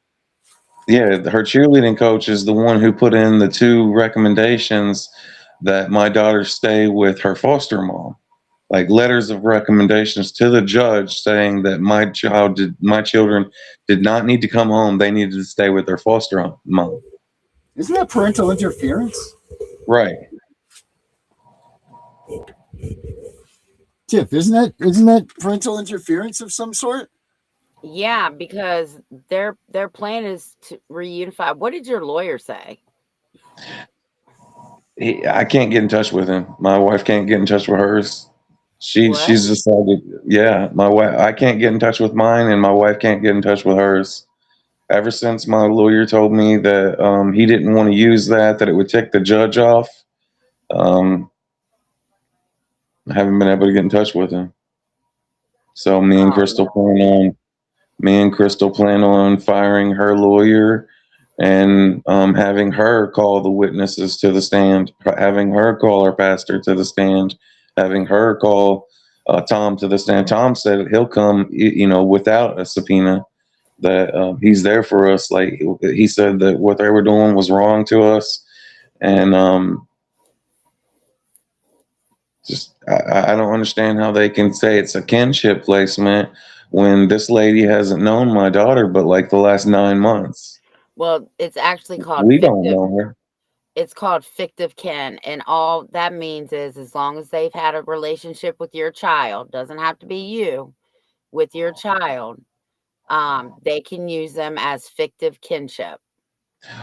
Yeah, her cheerleading coach is the one who put in the 2 recommendations that my daughter stay with her foster mom, like letters of recommendations to the judge saying that my children did not need to come home. They needed to stay with their foster mom. Isn't that parental interference? Right. Tiff, isn't that parental interference of some sort? yeah, because their plan is to reunify. What did your lawyer say? I can't get in touch with him. My wife can't get in touch with hers. She's decided, yeah, my wife, I can't get in touch with mine, and my wife can't get in touch with hers. Ever since my lawyer told me that he didn't want to use that it would tick the judge off, I haven't been able to get in touch with him. So me and Crystal plan on firing her lawyer and having her call the witnesses to the stand, having her call our pastor to the stand, having her call Tom to the stand. Tom said he'll come, without a subpoena, that he's there for us. Like, he said that what they were doing was wrong to us. And I don't understand how they can say it's a kinship placement when this lady hasn't known my daughter but like the last 9 months. Well, it's actually called We don't know her. It's called fictive kin, and all that means is as long as they've had a relationship with your child, doesn't have to be you, with your child, they can use them as fictive kinship.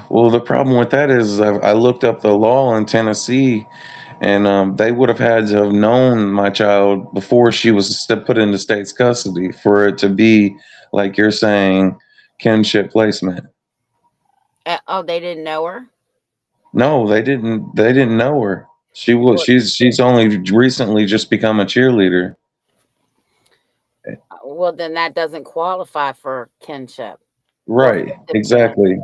Well, the problem with that is I looked up the law in Tennessee, and they would have had to have known my child before she was put into state's custody for it to be, like you're saying, kinship placement. Oh, they didn't know her? No, they didn't know her. She's only recently just become a cheerleader. Well, then that doesn't qualify for kinship. Right. Exactly.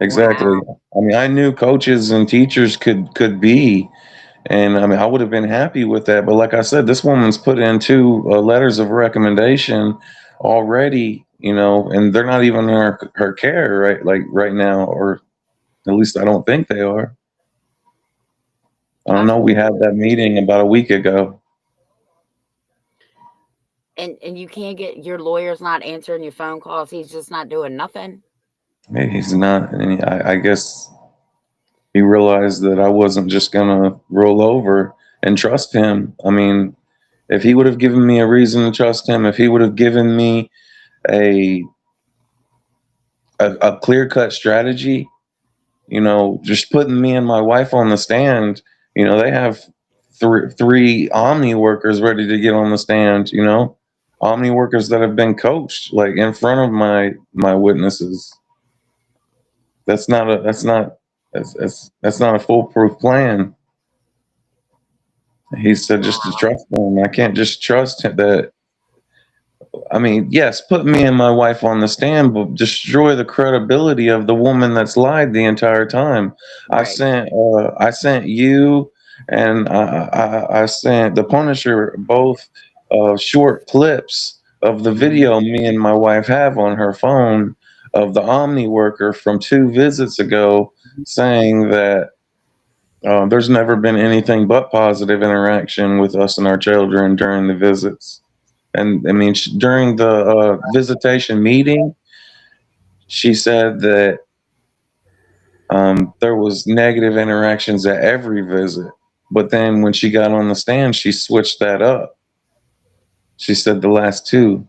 Exactly. Wow. I mean, I knew coaches and teachers could be, and I mean, I would have been happy with that. But like I said, this woman's put in 2 letters of recommendation already, you know, and they're not even in her care right now, or at least I don't think they are. I don't know. We had that meeting about a week ago. And you can't get your lawyer's not answering your phone calls. He's just not doing nothing. Maybe he's not. And I guess he realized that I wasn't just gonna roll over and trust him. I mean, if he would have given me a reason to trust him, if he would have given me a clear-cut strategy, you know, just putting me and my wife on the stand, you know, they have three Omni workers ready to get on the stand, you know, Omni workers that have been coached like in front of my witnesses. That's not a foolproof plan. He said just to trust him. I can't just trust him that. I mean, yes, put me and my wife on the stand, but destroy the credibility of the woman that's lied the entire time. Right. I sent you and I sent the Punisher both short clips of the video me and my wife have on her phone of the Omni worker from 2 visits ago saying that there's never been anything but positive interaction with us and our children during the visits. And I mean, during the visitation meeting, she said that there was negative interactions at every visit. But then when she got on the stand, she switched that up. She said the last 2.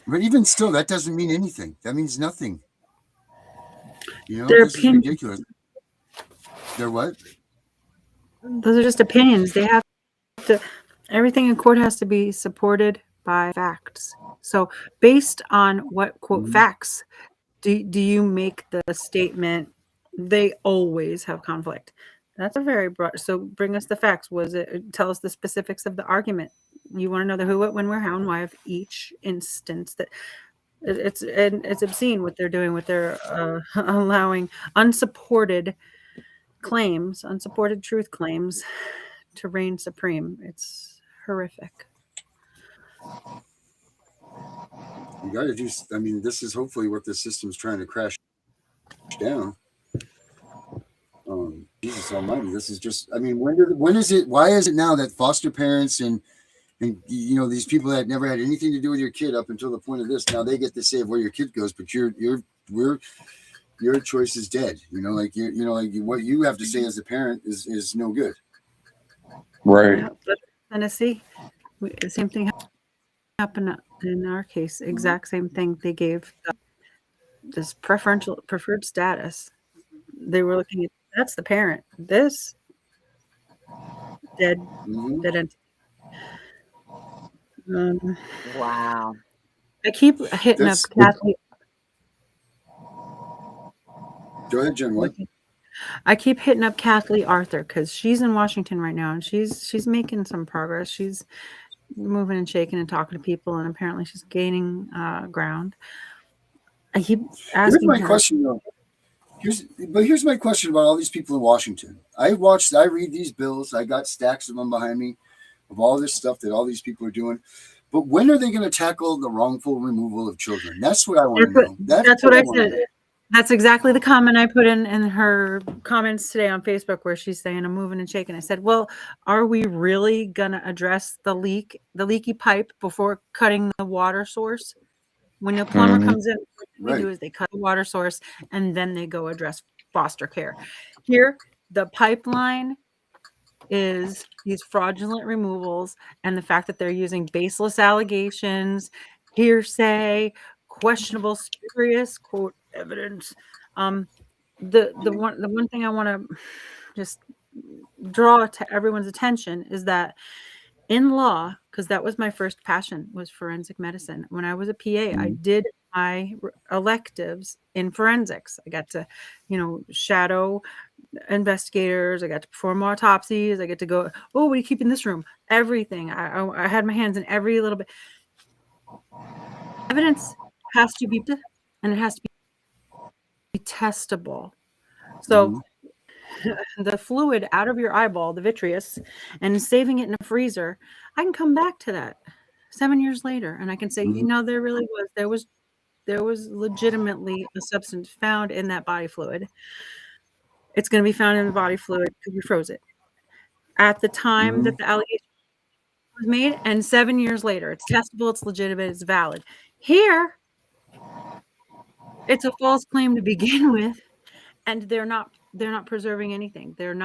But even still, that doesn't mean anything. That means nothing. You know, Their this is ridiculous. They're what? Those are just opinions. They have to, everything in court has to be supported by facts. So based on what quote facts do you make the statement they always have conflict? That's a very broad. So bring us the facts. Tell us the specifics of the argument. You want to know the who, what, when, where, how, and why of each instance. That it's obscene what they're doing with their allowing unsupported claims, unsupported truth claims to reign supreme. It's horrific. You got to do. I mean, this is hopefully what the system's trying to crash down. Jesus Almighty! This is just. I mean, when is it? Why is it now that foster parents and you know these people that never had anything to do with your kid up until the point of this, now they get to say where your kid goes, but your choice is dead. You know, like like what you have to say as a parent is no good. Right. Yeah, Tennessee, the same thing happened in our case. Exact same thing. They gave this preferred status. They were looking at that's the parent. This dead entity. Wow. I keep hitting up Kathy. Go ahead, Jen. What? I keep hitting up Kathleen Arthur because she's in Washington right now and she's making some progress. She's moving and shaking and talking to people, and apparently she's gaining ground. I keep asking Here's my question, though. Here's my question about all these people in Washington. I read these bills. I got stacks of them behind me of all this stuff that all these people are doing. But when are they going to tackle the wrongful removal of children? That's what I want to know. That's what I said. That's exactly the comment I put in her comments today on Facebook, where she's saying I'm moving and shaking. I said, well, are we really going to address the leaky pipe before cutting the water source? When the plumber comes in, what they do is they cut the water source and then they go address foster care. Here, the pipeline is these fraudulent removals and the fact that they're using baseless allegations, hearsay, questionable, spurious quote evidence. The one thing I want to just draw to everyone's attention is that in law, because that was my first passion, was forensic medicine. When I was a PA, I did my electives in forensics. I got to, shadow investigators. I got to perform autopsies. I get to go, oh, what do you keep in this room? Everything. I had my hands in every little bit. Evidence has to be, and it has to be testable. So the fluid out of your eyeball, the vitreous, and saving it in a freezer, I can come back to that 7 years later, and I can say, there really was, there was legitimately a substance found in that body fluid. It's going to be found in the body fluid because we froze it at the time that the allegation was made, and 7 years later, it's testable, it's legitimate, it's valid. Here, it's a false claim to begin with, and they're not preserving anything. There's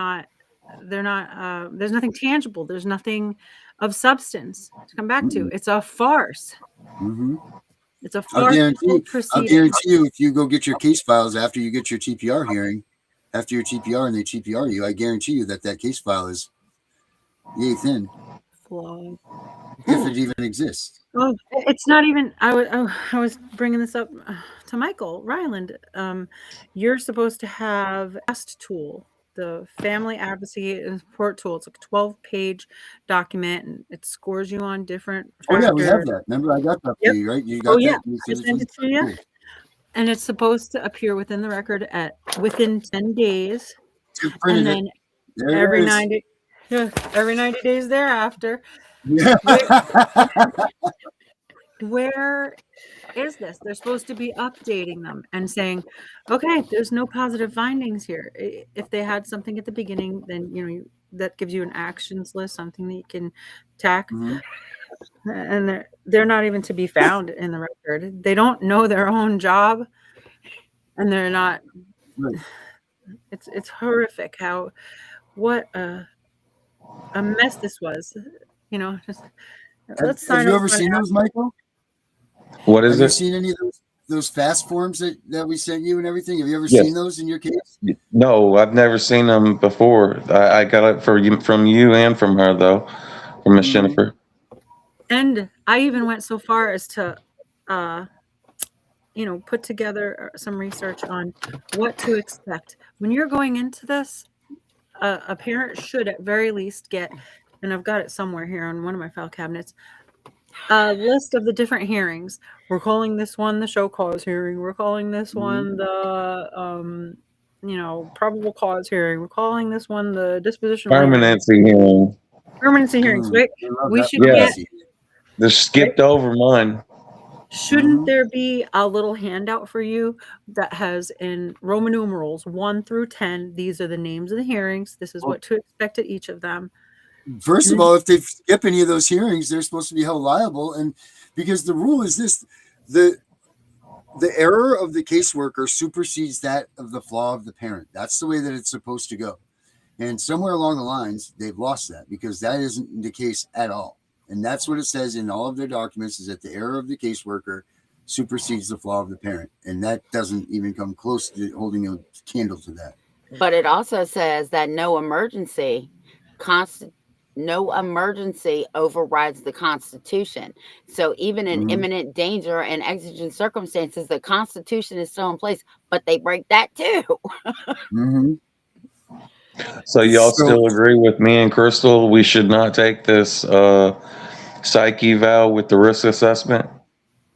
nothing tangible. There's nothing of substance to come back to. It's a farce. It's a farce. I'll guarantee you, if you go get your case files after you get your TPR hearing, after your TPR and they TPR you, I guarantee you that case file is yay thin. Flawed. If it even exists. Oh, it's not even. I was bringing this up to Michael Ryland. You're supposed to have FAST tool, the Family Advocacy and Support tool. It's like a 12-page document, and it scores you on different factors. Oh yeah, we have that. Remember, I got that for you, right? You got that. Yeah, I sent it to you. Cool. And it's supposed to appear within the record within 10 days, and then every 90 days thereafter. Yeah. Where is this? They're supposed to be updating them and saying, okay, there's no positive findings here. If they had something at the beginning, then that gives you an actions list, something that you can tack. And they're not even to be found in the record. They don't know their own job, and they're not. It's horrific what a mess this was. Just let's sign. Have you ever seen those, Michael? What is it? Have you seen any of those fast forms that we sent you and everything? Have you ever seen those in your case? No, I've never seen them before. I got it from you and from her, though, from Miss Jennifer. And I even went so far as to put together some research on what to expect when you're going into this. A parent should at very least get, and I've got it somewhere here on one of my file cabinets, a list of the different hearings. We're calling this one the show cause hearing. We're calling this one the probable cause hearing. We're calling this one the disposition permanency hearing. Permanency hearings. Right? We should get. They skipped over mine. Shouldn't there be a little handout for you that has in Roman numerals 1 through 10? These are the names of the hearings. This is what to expect at each of them. First of all, if they skip any of those hearings, they're supposed to be held liable. And because the rule is this, the error of the caseworker supersedes that of the flaw of the parent. That's the way that it's supposed to go. And somewhere along the lines, they've lost that because that isn't the case at all. And that's what it says in all of their documents, is that the error of the caseworker supersedes the flaw of the parent. And that doesn't even come close to holding a candle to that. But it also says that no emergency overrides the Constitution. So even in imminent danger and exigent circumstances, the Constitution is still in place, but they break that too. So y'all still agree with me and Crystal? We should not take this psych eval with the risk assessment?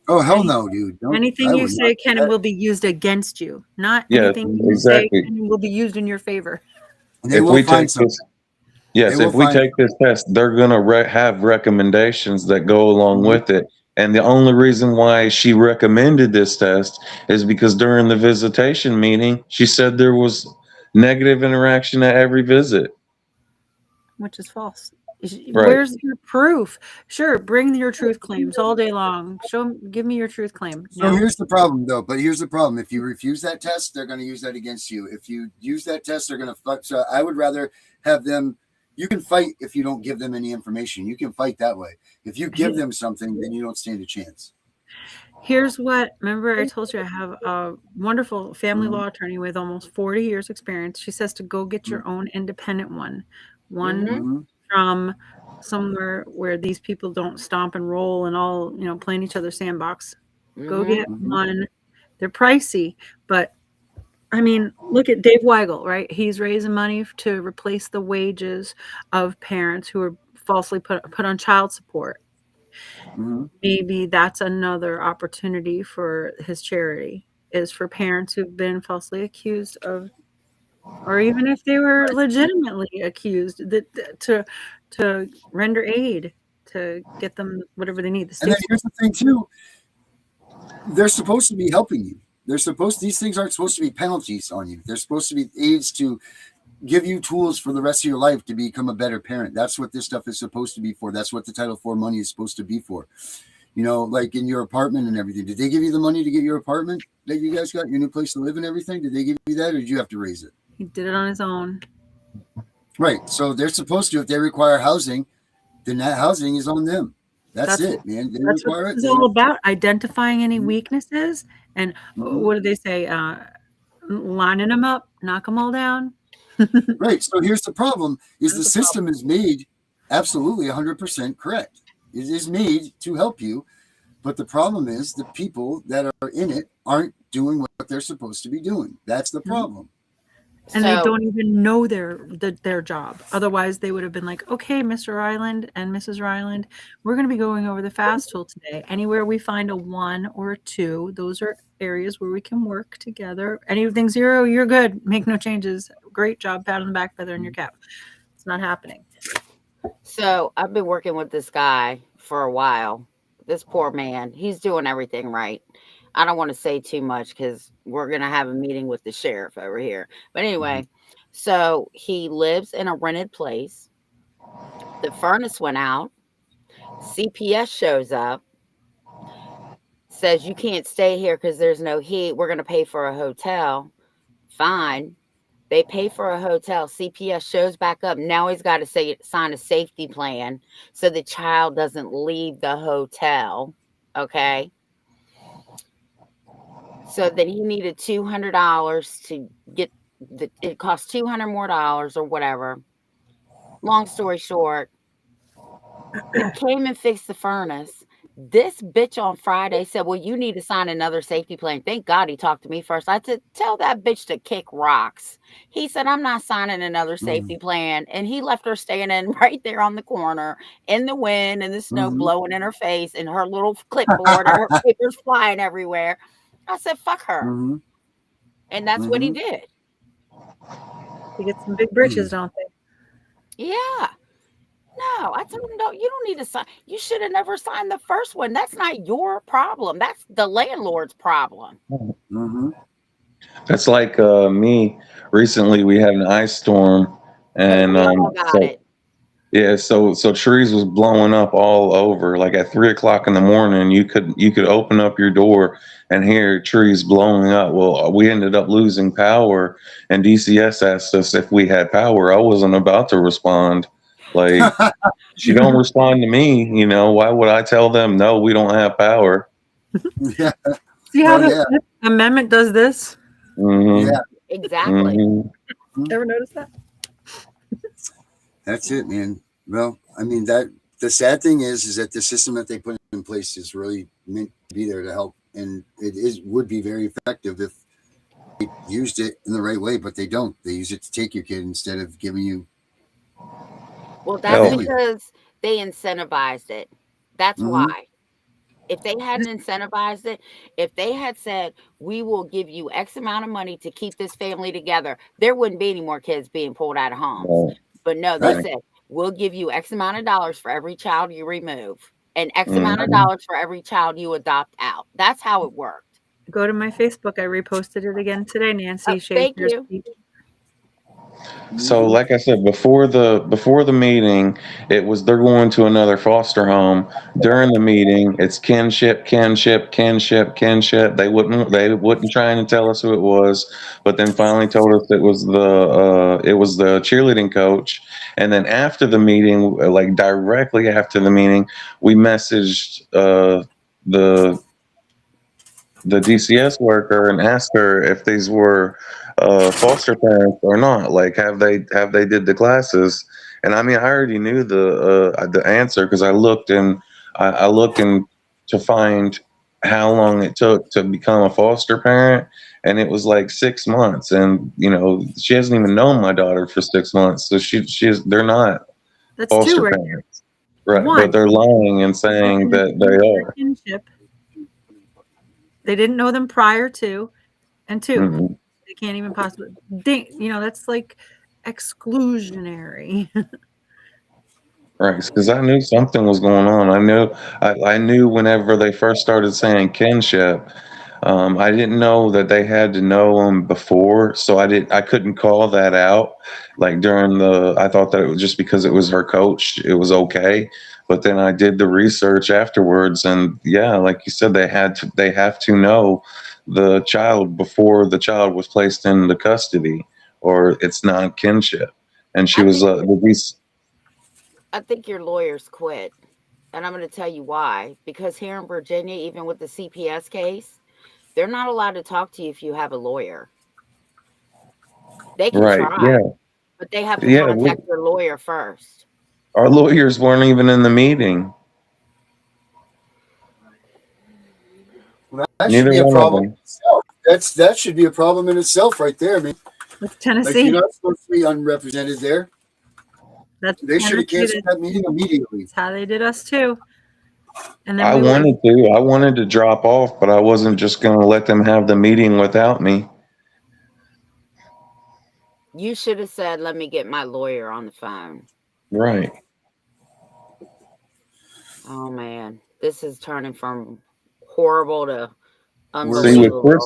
Oh, hell no, dude. Anything you say can and will be used against you. Not anything you say can and will be used in your favor. If we take this test, they're going to have recommendations that go along with it. And the only reason why she recommended this test is because during the visitation meeting, she said there was negative interaction at every visit. Which is false. Where's your proof? Sure, bring your truth claims all day long. Give me your truth claim. So here's the problem, though. But here's the problem. If you refuse that test, they're going to use that against you. If you use that test, they're going to fuck. So I would rather have them. You can fight if you don't give them any information. You can fight that way. If you give them something, then you don't stand a chance. Here's what, remember I told you I have a wonderful family law attorney with almost 40 years experience. She says to go get your own independent one from somewhere where these people don't stomp and roll and all, play in each other's sandbox. Go get one. They're pricey, but I mean, look at Dave Weigel, right? He's raising money to replace the wages of parents who are falsely put on child support. Maybe that's another opportunity for his charity, is for parents who've been falsely accused of, or even if they were legitimately accused, to render aid to get them whatever they need. And then here's the thing too: they're supposed to be helping you. These things aren't supposed to be penalties on you. They're supposed to be aids to give you tools for the rest of your life to become a better parent. That's what this stuff is supposed to be for. That's what the Title IV money is supposed to be for. Like in your apartment and everything. Did they give you the money to get your apartment that you guys got, your new place to live and everything? Did they give you that, or did you have to raise it? He did it on his own. Right. So they're supposed to, if they require housing, then that housing is on them. That's it, man. They that's require what it's all about, identifying any weaknesses. And what do they say? Lining them up, knock them all down. Right. So here's the problem: is the system is made absolutely 100% correct. It is made to help you, but the problem is the people that are in it aren't doing what they're supposed to be doing. That's the problem. And they don't even know their job. Otherwise, they would have been like, okay, Mr. Ryland and Mrs. Ryland, we're going to be going over the FAST tool today. Anywhere we find a 1 or a 2, those are areas where we can work together. Anything 0, you're good. Make no changes. Great job. Pat on the back, feather in your cap. It's not happening. So I've been working with this guy for a while. This poor man, he's doing everything right. I don't want to say too much because we're going to have a meeting with the sheriff over here. But anyway, so he lives in a rented place. The furnace went out. CPS shows up, says you can't stay here because there's no heat. We're going to pay for a hotel. Fine. They pay for a hotel. CPS shows back up. Now he's got to sign a safety plan so the child doesn't leave the hotel. Okay. So then he needed $200 to get it cost $200 more or whatever. Long story short, he came and fixed the furnace. This bitch on Friday said, well, you need to sign another safety plan. Thank God he talked to me first. I said, tell that bitch to kick rocks. He said, I'm not signing another safety plan. And he left her standing right there on the corner in the wind and the snow blowing in her face and her little clipboard and her papers flying everywhere. I said, fuck her. And that's what he did. They get some big britches, don't they? Yeah. No, I told him, no, you don't need to sign. You should have never signed the first one. That's not your problem. That's the landlord's problem. That's like me. Recently, we had an ice storm, and so trees was blowing up all over. Like at 3 o'clock in the morning, you could open up your door and hear trees blowing up. Well, we ended up losing power, and DCS asked us if we had power. I wasn't about to respond. Like, she don't respond to me, why would I tell them, no, we don't have power? See how the amendment does this? Yeah, exactly. Ever notice that? That's it, man. Well, I mean, the sad thing is that the system that they put in place is really meant to be there to help, and would be very effective if they used it in the right way, but they don't. They use it to take your kid instead of giving you. Well, that's because they incentivized it. That's why. If they hadn't incentivized it, if they had said, we will give you X amount of money to keep this family together, there wouldn't be any more kids being pulled out of homes. But no, they said, we'll give you X amount of dollars for every child you remove and X amount of dollars for every child you adopt out. That's how it worked. Go to my Facebook. I reposted it again today, Nancy. Thank you. So, like I said, before the meeting, it was they're going to another foster home. During the meeting, it's kinship. They wouldn't try and tell us who it was, but then finally told us it was the cheerleading coach. And then after the meeting, like directly after the meeting, we messaged the DCS worker and asked her if these were foster parents or not. Like, have they did the classes? And I mean, I already knew the answer because I looked and I looked and to find how long it took to become a foster parent, and it was like 6 months. And you know, she hasn't even known my daughter for 6 months, so they're not That's foster two, right? parents, right? One, But they're lying and saying that they are. kinship. They didn't know them prior to, and 2, Mhm. they can't even possibly. You know, that's like exclusionary. Right, because I knew something was going on. I knew whenever they first started saying kinship. I didn't know that they had to know him before, so I couldn't call that out. Like during I thought that it was just because it was her coach, it was okay. But then I did the research afterwards, and yeah, like you said, they have to know the child before the child was placed into custody, or it's not kinship. And she I was, think I think your lawyers quit. And I'm going to tell you why. Because here in Virginia, even with the CPS case, they're not allowed to talk to you if you have a lawyer. They can right, try, yeah, but they have to yeah. contact your lawyer first. Our lawyers weren't even in the meeting. Well, that should Neither be a one of problem in them. itself. That should be a problem in itself right there. I mean, That's like Tennessee. you're not supposed to be unrepresented there. That's They should have Tennessee. canceled that meeting immediately. That's how they did us too. And then I wanted to drop off, but I wasn't just going to let them have the meeting without me. You should have said, let me get my lawyer on the phone. Right. Oh, man. This is turning from horrible to See, with unbelievable.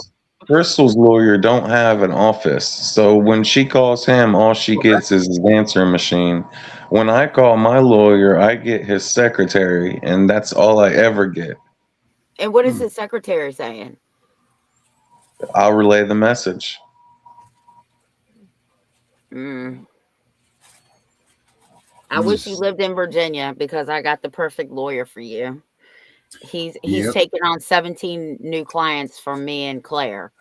Crystal's lawyer don't have an office, so when she calls him, all she gets is his answering machine. When I call my lawyer, I get his secretary, and that's all I ever get. And what is his secretary saying? I'll relay the message. I wish you lived in Virginia because I got the perfect lawyer for you. He's Yep. taken on 17 new clients from me and Claire.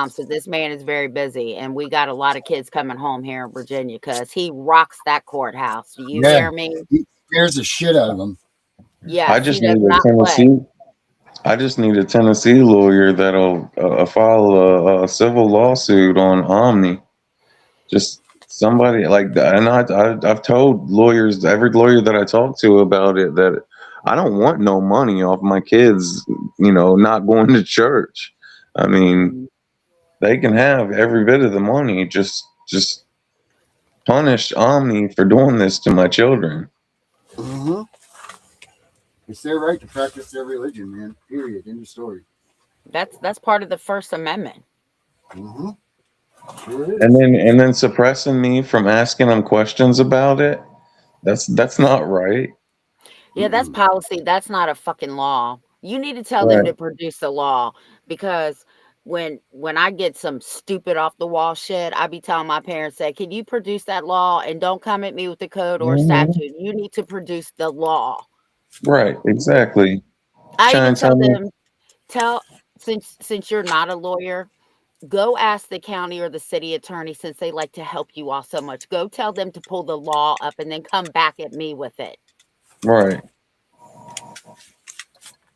So this man is very busy, and we got a lot of kids coming home here in Virginia because he rocks that courthouse. Do you hear me? He scares the shit out of them. Yes, he does not play. I just need a Tennessee lawyer that'll file a civil lawsuit on Omni. Just somebody like that. And I've told lawyers, every lawyer that I talk to about it, that I don't want no money off my kids, you know, not going to church. I mean, they can have every bit of the money. Just punish Omni for doing this to my children. Mm-hmm. It's their right to practice their religion, man. Period. End of story. That's part of the First Amendment. Mm-hmm. Sure is. And then suppressing me from asking them questions about it. That's not right. Yeah, that's policy. That's not a fucking law. You need to tell them to produce the law, because when I get some stupid off the wall shit, I be telling my parents, say, can you produce that law, and don't come at me with the code or statute. You need to produce the law. Right, exactly. I even tell me. them, since you're not a lawyer, go ask the county or the city attorney, since they like to help you all so much. Go tell them to pull the law up and then come back at me with it. Right.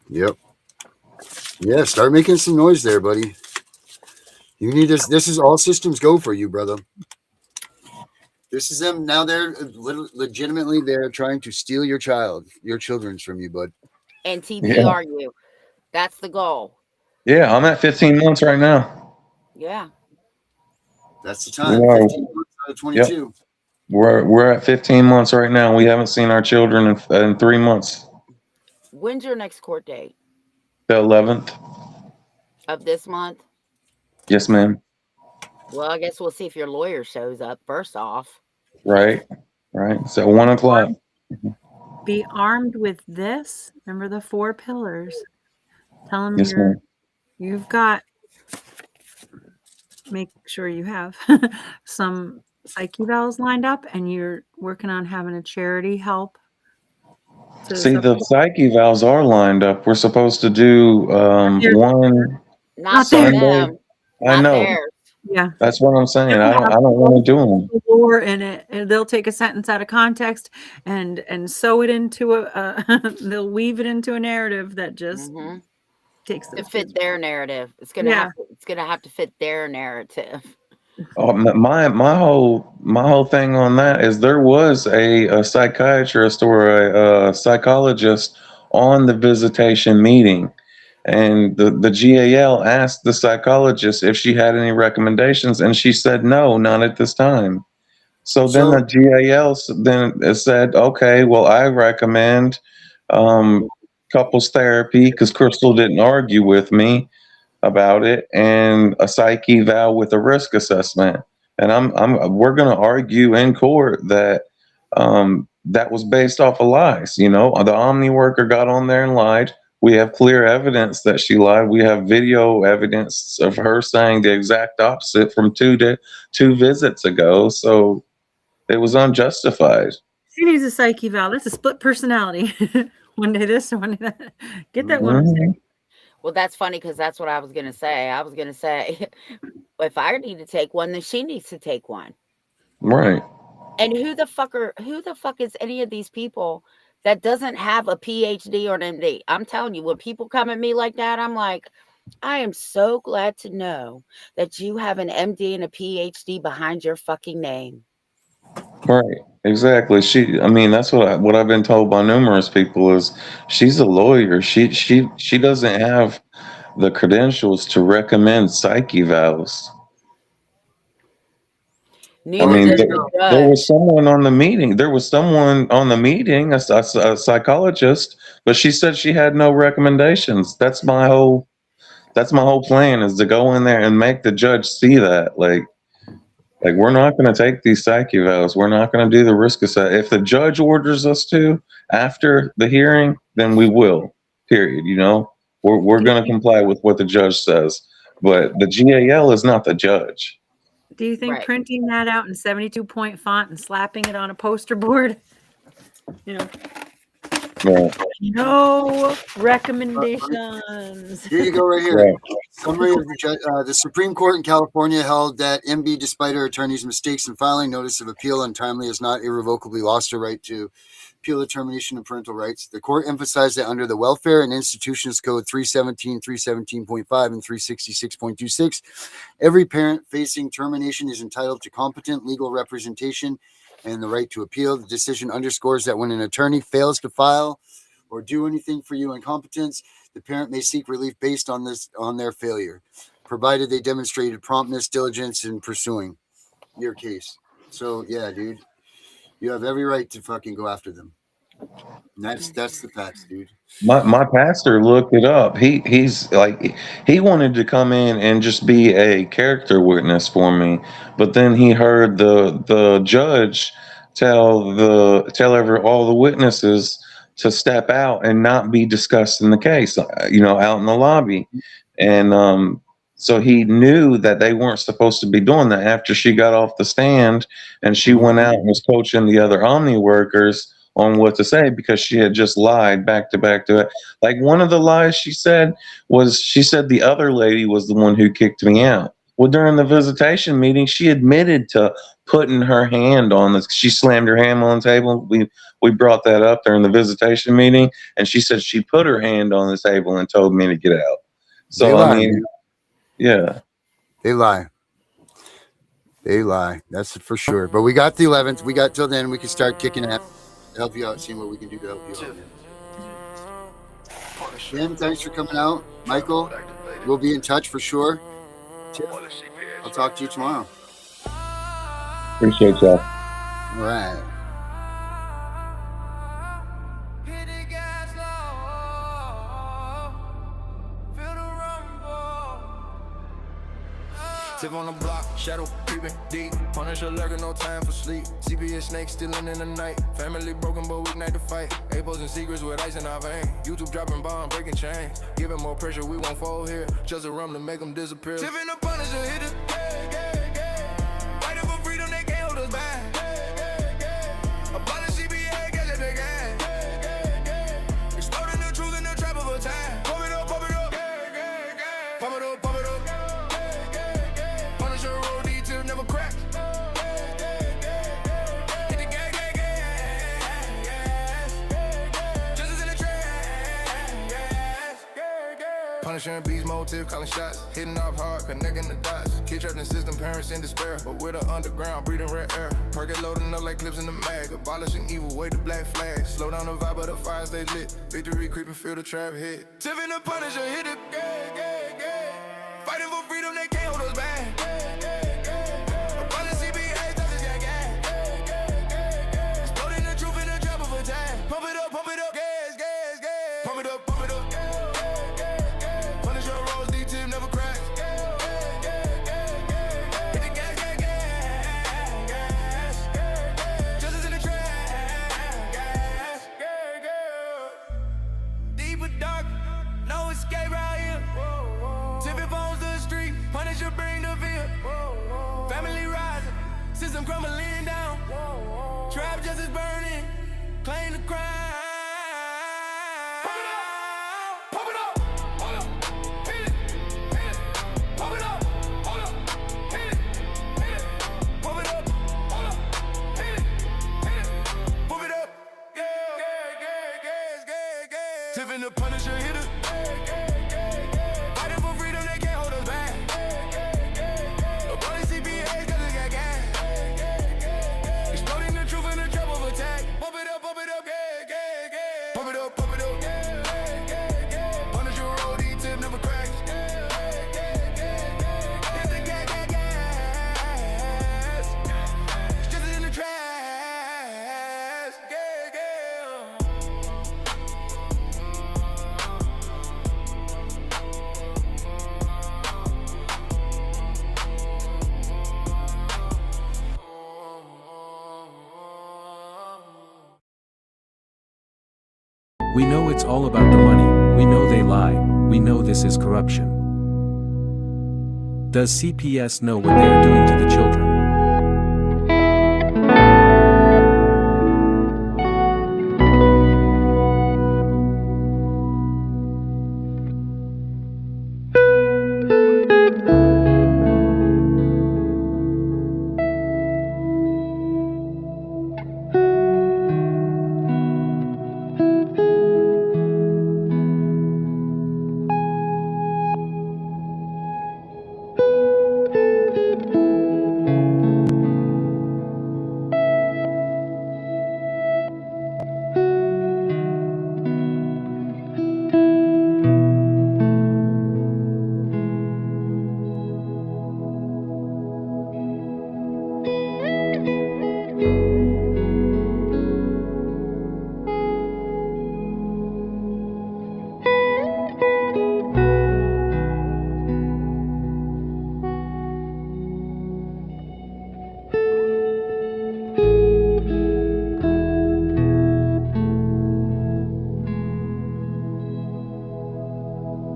Yep. Yeah, start making some noise there, buddy. You need this. This is all systems go for you, brother. This is them now. They're legitimately they're trying to steal your children's from you, bud. And TPR you. That's the goal. Yeah, I'm at 15 months right now. Yeah. That's the time. 15 months out of 22. Yep. We're at 15 months right now. We haven't seen our children in 3 months. When's your next court date? The 11th. Of this month? Yes, ma'am. Well, I guess we'll see if your lawyer shows up first off. Right. So 1 o'clock. Be armed with this. Remember the 4 pillars. Tell them you've got, make sure you have some psych evals lined up, and you're working on having a charity help. See, the psych evals are lined up. We're supposed to do one Not Sunday. them. I Not know. theirs. Yeah. That's what I'm saying. I don't want to do them. Lore in it, and they'll take a sentence out of context and sew it into they'll weave it into a narrative that just takes to those fit kids. their narrative. It's gonna have to fit their narrative. Oh, my whole thing on that is there was a psychiatrist or a psychologist on the visitation meeting, and the GAL asked the psychologist if she had any recommendations, and she said no, not at this time. So then the GAL then said, okay, well, I recommend couples therapy because Crystal didn't argue with me about it, and a psych eval with a risk assessment. And we're going to argue in court that that was based off of lies. You know, the Omni worker got on there and lied. We have clear evidence that she lied. We have video evidence of her saying the exact opposite from two visits ago. So it was unjustified. She needs a psych eval. That's a split personality. One day this, one day that. Get that one. Well, that's funny because that's what I was going to say. I was going to say, if I need to take one, then she needs to take one. Right. And who the fuck is any of these people that doesn't have a PhD or an MD? I'm telling you, when people come at me like that, I'm like, I am so glad to know that you have an MD and a PhD behind your fucking name. Right. Exactly. That's what I've been told by numerous people is she's a lawyer. She doesn't have the credentials to recommend psych evals. There was someone on the meeting. There was someone on the meeting, a psychologist, but she said she had no recommendations. That's my whole plan is to go in there and make the judge see that. Like we're not going to take these psych evals. We're not going to do the risk assessment. If the judge orders us to after the hearing, then we will. Period. You know, we're going to comply with what the judge says. But the GAL is not the judge. Do you think printing that out in 72-point font and slapping it on a poster board, you know? No recommendations. Here you go, right here. Right. Summary of the Supreme Court in California held that MB, despite her attorney's mistakes in filing notice of appeal untimely, has not irrevocably lost her right to appeal the termination of parental rights. The court emphasized that under the Welfare and Institutions Code 317, 317.5, and 366.26, every parent facing termination is entitled to competent legal representation and the right to appeal. The decision underscores that when an attorney fails to file or do anything for you incompetence, the parent may seek relief based on their failure, provided they demonstrated promptness, diligence in pursuing your case. So yeah, dude, you have every right to fucking go after them. And that's the facts, dude. My pastor looked it up. He's like, he wanted to come in and just be a character witness for me, but then he heard the judge tell all the witnesses to step out and not be discussed in the case, out in the lobby. And so he knew that they weren't supposed to be doing that after she got off the stand and she went out and was coaching the other Omni workers on what to say because she had just lied back to back to it. Like one of the lies she said the other lady was the one who kicked me out. Well, during the visitation meeting, she admitted to putting her hand on this. She slammed her hand on the table. We brought that up during the visitation meeting, and she said she put her hand on the table and told me to get out. So, yeah. They lie. They lie. That's for sure. But we got the 11th. We got till then. We can start kicking it. Help you out, seeing what we can do to help you out. Jim, thanks for coming out. Michael, we'll be in touch for sure. Tiff, I'll talk to you tomorrow. Appreciate y'all. All right. Tiff on the block, shadow creeping deep. Punisher lurking, no time for sleep. CPS snakes stealing in the night. Family broken, but weeknight to fight. Apos and secrets with ice in our vein. YouTube dropping bomb, breaking chains. Giving more pressure, we won't fall here. Just a rum to make them disappear. Tiff and the Punisher hit it. Fighting for freedom, they can't hold us back. Abolish CPS, catch it again. Exploding the truth in the trap of a time. Pump it up, pump it up. Pump it up, pump it up. Punisher Punisher and beast mode, Tiff calling shots. Hitting off hard, connecting the dots. Kid trapped in system, parents in despair. But with the underground, breathing red air. Perk loading up like clips in the mag. Abolishing evil, wave the black flag. Slow down the vibe, but the fire stay lit. Victory creeping, feel the trap hit. Tiff and the Punisher, hit it, fighting for freedom, they can't hold us back. Abolish CPS, touches got gas. Exploding the truth in the trap of attack. Pump it up, gas, gas, gas. Pump it up, Punisher rolls, D-tip never cracks. Hit the gas, gas, gas. Justice in the trap, gas, gas. Deep and dark, no escape right here. Tipping phones to the street, Punisher bring the fear. Family rising, system crumbling down. Trap justice burning, claim the crime. Pump it up, hold up, hit it, pump it up, hold up, hit it, pump it up, hold up, hit it, pump it up, yeah. Tiff and the Punisher hit it. Fighting for freedom, they can't hold us back. Abolish CPS, cause it got gas. Exploding the truth in the trap of attack. Pump it up, gas, gas, gas. Pump it up, gas, gas, gas. Punisher roll, D-tip never cracks. Hit the gas, gas, gas. Just in the trash. Gas, gas. We know it's all about the money, we know they lie, we know this is corruption. Does CPS know what they are doing to the children?